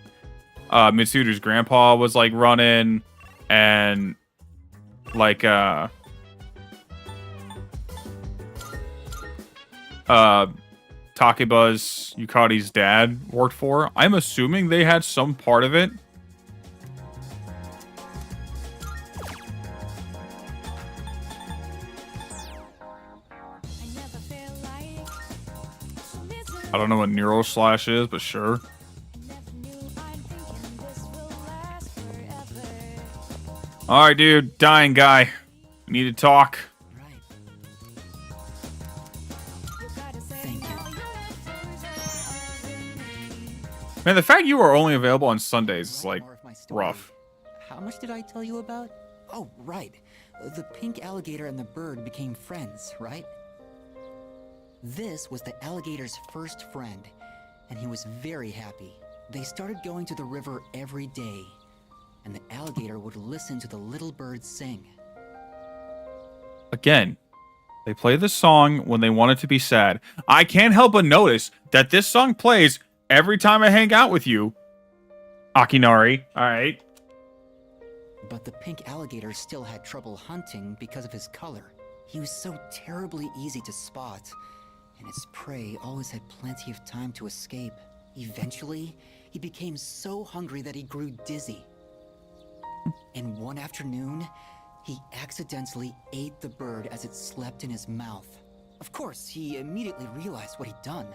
Mitsuru's grandpa was like running, and like Takeba's Yukari's dad worked for. I'm assuming they had some part of it. I don't know what Neural Slash is, but sure. Alright, dude. Dying guy. We need to talk. Man, the fact you are only available on Sundays is like rough. How much did I tell you about? Oh, right. The pink alligator and the bird became friends, right? This was the alligator's first friend, and he was very happy. They started going to the river every day, and the alligator would listen to the little bird sing. Again, they play this song when they want it to be sad. I can't help but notice that this song plays every time I hang out with you, Akinari. All right. But the pink alligator still had trouble hunting because of his color. He was so terribly easy to spot, and his prey always had plenty of time to escape. Eventually, he became so hungry that he grew dizzy. And one afternoon, he accidentally ate the bird as it slept in his mouth. Of course, he immediately realized what he'd done.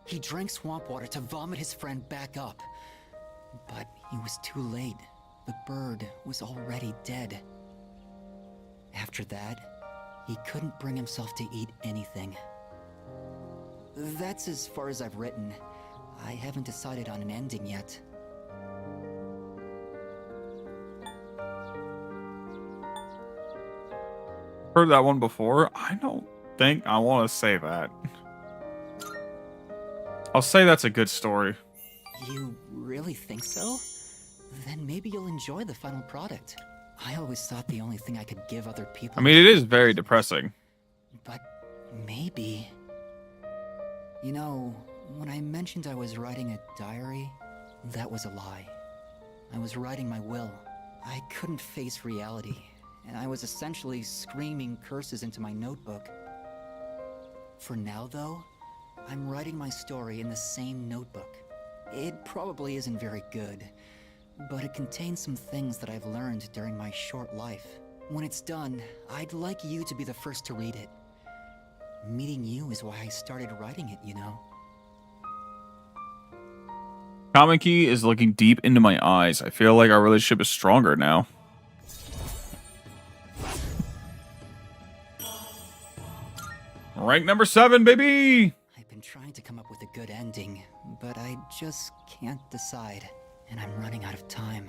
He drank swamp water to vomit his friend back up. But he was too late. The bird was already dead. After that, he couldn't bring himself to eat anything. That's as far as I've written. I haven't decided on an ending yet. Heard that one before. I don't think I want to say that. I'll say that's a good story. You really think so? Then maybe you'll enjoy the final product. I always thought the only thing I could give other people... I mean, it is very depressing. But maybe... You know, when I mentioned I was writing a diary, that was a lie. I was writing my will. I couldn't face reality, and I was essentially screaming curses into my notebook. For now, though, I'm writing my story in the same notebook. It probably isn't very good, but it contains some things that I've learned during my short life. When it's done, I'd like you to be the first to read it. Meeting you is why I started writing it, you know? Kamiki is looking deep into my eyes. I feel like our relationship is stronger now. Rank number 7, baby! I've been trying to come up with a good ending, but I just can't decide, and I'm running out of time.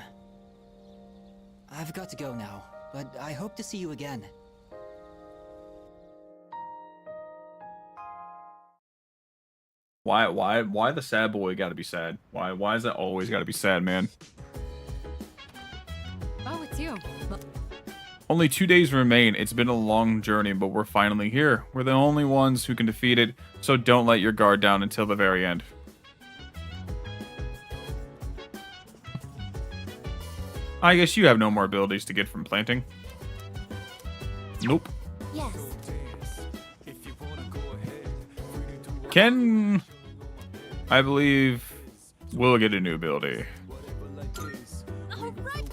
I've got to go now, but I hope to see you again. Why the sad boy gotta be sad? Why is that always gotta be sad, man? Oh, it's you. Only 2 days remain. It's been a long journey, but we're finally here. We're the only ones who can defeat it, so don't let your guard down until the very end. I guess you have no more abilities to get from planting. Nope. Yes. Ken, I believe, We'll get a new ability. Alright.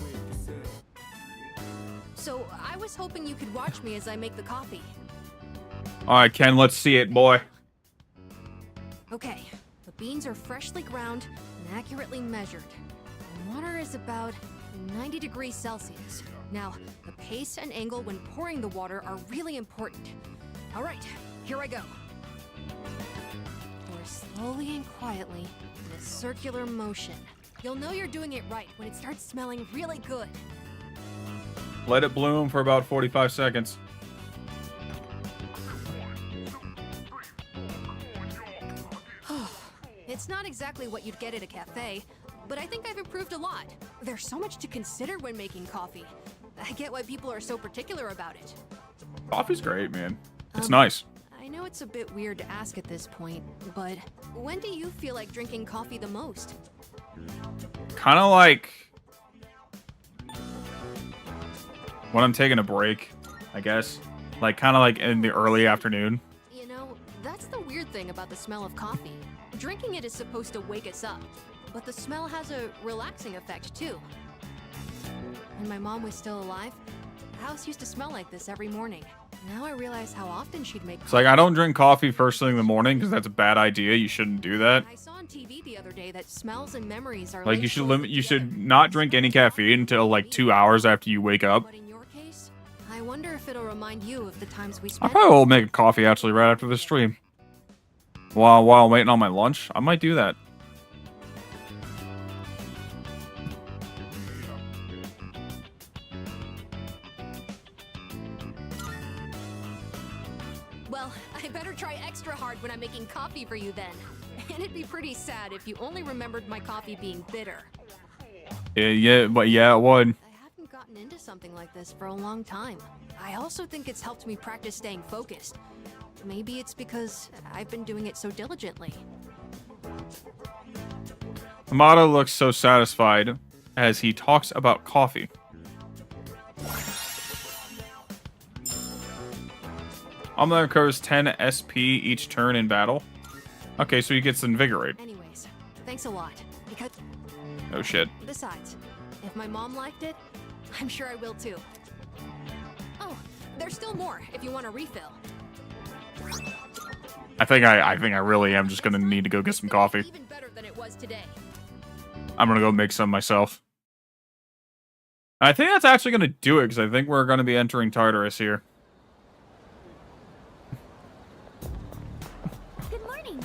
So, I was hoping you could watch me as I make the coffee. Alright, Ken, let's see it, boy. Okay, the beans are freshly ground and accurately measured. The water is about 90 degrees Celsius. Now, the pace and angle when pouring the water are really important. Alright, here I go. Pour slowly and quietly in a circular motion. You'll know you're doing it right when it starts smelling really good. Let it bloom for about 45 seconds. It's not exactly what you'd get at a cafe, but I think I've improved a lot. There's so much to consider when making coffee. I get why people are so particular about it. Coffee's great, man. It's nice. I know it's a bit weird to ask at this point, but when do you feel like drinking coffee the most? Kind of like when I'm taking a break, I guess. Like, kind of like in the early afternoon. You know, that's the weird thing about the smell of coffee. Drinking it is supposed to wake us up, but the smell has a relaxing effect too. When my mom was still alive, the house used to smell like this every morning. Now I realize how often she'd make coffee. It's like, I don't drink coffee first thing in the morning because that's a bad idea. You shouldn't do that. I saw on TV the other day that smells and memories are Like, you should not drink any caffeine until like 2 hours after you wake up. But in your case, I wonder if it'll remind you of the times we I spent. probably will make a coffee actually right after the stream. While I'm waiting on my lunch, I might do that. Well, I better try extra hard when I'm making coffee for you then. And it'd be pretty sad if you only remembered my coffee being bitter. Yeah, but yeah, it would. I haven't gotten into something like this for a long time. I also think it's helped me practice staying focused. Maybe it's because I've been doing it so diligently. Hamada looks so satisfied as he talks about coffee. Amla recovers 10 SP each turn in battle. Okay, so he gets Invigorate. Anyways, thanks a lot. Because Oh shit. besides, if my mom liked it, I'm sure I will too. Oh, there's still more if you want a refill. I think I really am just gonna need to go get some coffee. Even better than it was today. I'm gonna go make some myself. I think that's actually gonna do it because I think we're gonna be entering Tartarus here. Good morning.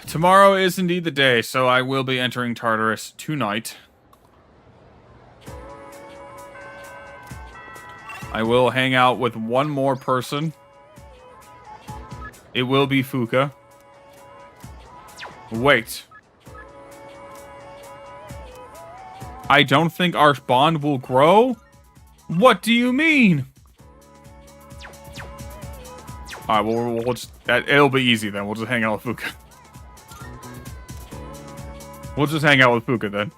Tomorrow is indeed the day, so I will be entering Tartarus tonight. I will hang out with one more person. It will be Fuka. Wait. I don't think our bond will grow? What do you mean? Alright, well, we'll just... it'll be easy then. We'll just hang out with Fuka. We'll just hang out with Fuka then.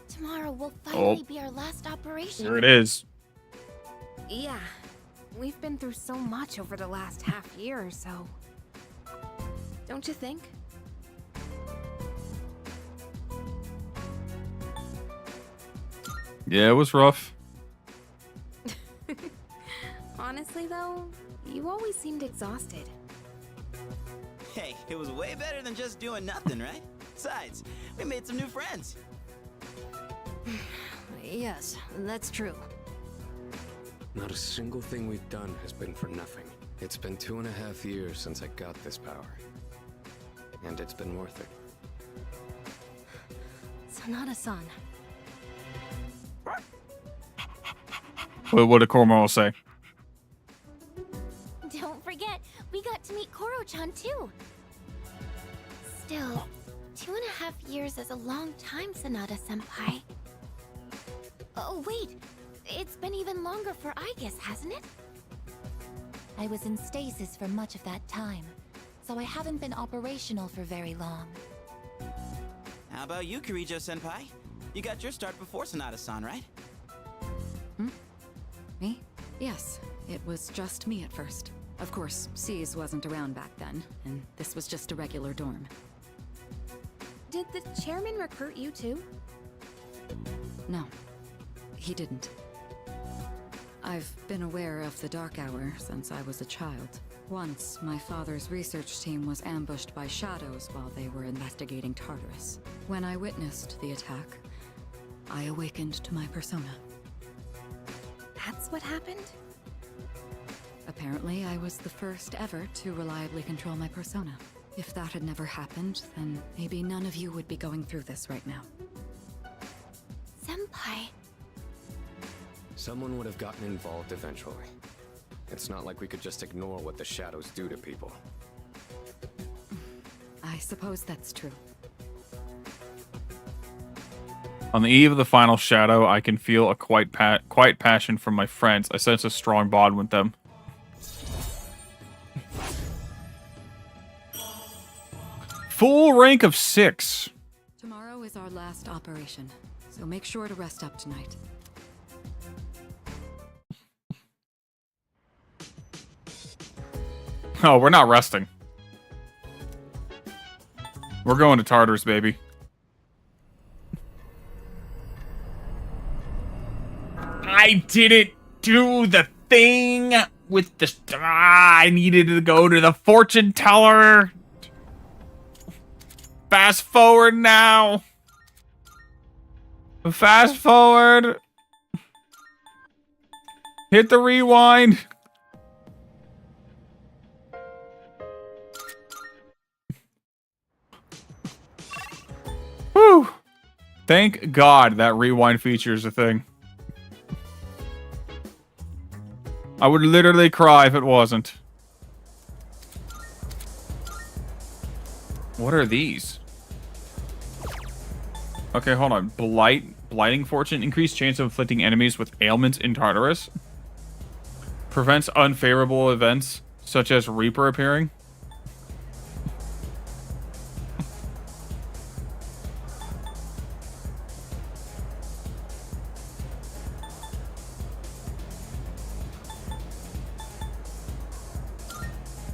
Tomorrow will finally be our last operation. Here it is. Yeah, we've been through so much over the last half year or so. Don't you think? Yeah, it was rough. Honestly, though, you always seemed exhausted. Hey, it was way better than just doing nothing, right? Besides, we made some new friends. Yes, that's true. Not a single thing we've done has been for nothing. It's been 2.5 years since I got this power. And it's been worth it. Sanada-san. What did Koromoro say? Don't forget, we got to meet Koro-chan too. Still, 2.5 years is a long time, Sanada-senpai. Oh wait, it's been even longer for Aigis, hasn't it? I was in stasis for much of that time, so I haven't been operational for very long. How about you, Kirijo-senpai? You got your start before Sonata-san, right? Me? Yes, it was just me at first. Of course, C's wasn't around back then, and this was just a regular dorm. Did the chairman recruit you too? No, he didn't. I've been aware of the Dark Hour since I was a child. Once, my father's research team was ambushed by shadows while they were investigating Tartarus. When I witnessed the attack, I awakened to my persona. That's what happened? Apparently, I was the first ever to reliably control my persona. If that had never happened, then maybe none of you would be going through this right now. Senpai. Someone would have gotten involved eventually. It's not like we could just ignore what the shadows do to people. I suppose that's true. On the eve of the final shadow, I can feel a quiet passion from my friends. I sense a strong bond with them. Full rank of 6. Tomorrow is our last operation, so make sure to rest up tonight. Oh, we're not resting. We're going to Tartarus, baby. I didn't do the thing with the... I needed to go to the fortune teller. Fast forward now. Fast forward. Hit the rewind. Whew. Thank God that rewind feature is a thing. I would literally cry if it wasn't. What are these? Okay, hold on. Blighting fortune. Increased chance of inflicting enemies with ailments in Tartarus. Prevents unfavorable events, such as Reaper appearing.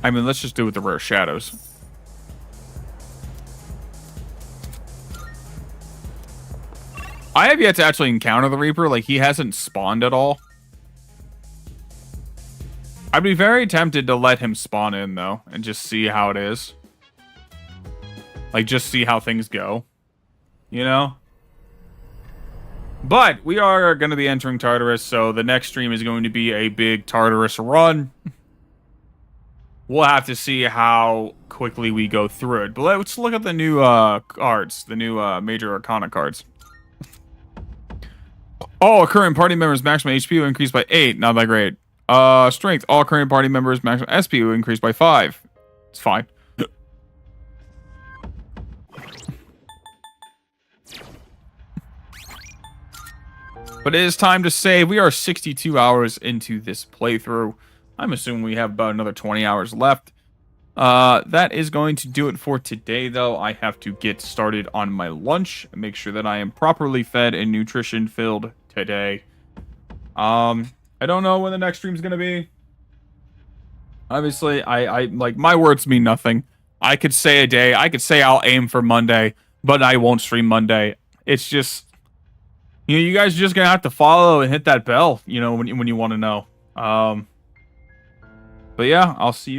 I mean, let's just do it with the rare shadows. I have yet to actually encounter the Reaper. Like, he hasn't spawned at all. I'd be very tempted to let him spawn in, though, and just see how it is. Like, just see how things go. You know? But we are going to be entering Tartarus, so the next stream is going to be a big Tartarus run. We'll have to see how quickly we go through it. But let's look at the new cards. The new Major Arcana cards. All current party members' maximum HP will increase by 8. Not that great. Strength. All current party members' maximum SP will increase by 5. It's fine. But it is time to save. We are 62 hours into this playthrough. I'm assuming we have about another 20 hours left. That is going to do it for today, though. I have to get started on my lunch and make sure that I am properly fed and nutrition filled today. I don't know when the next stream's going to be. Obviously, I like, my words mean nothing. I could say a day. I could say I'll aim for Monday, but I won't stream Monday. It's just, you know, you guys are just going to have to follow and hit that bell, you know, when you want to know. But yeah, I'll see you guys.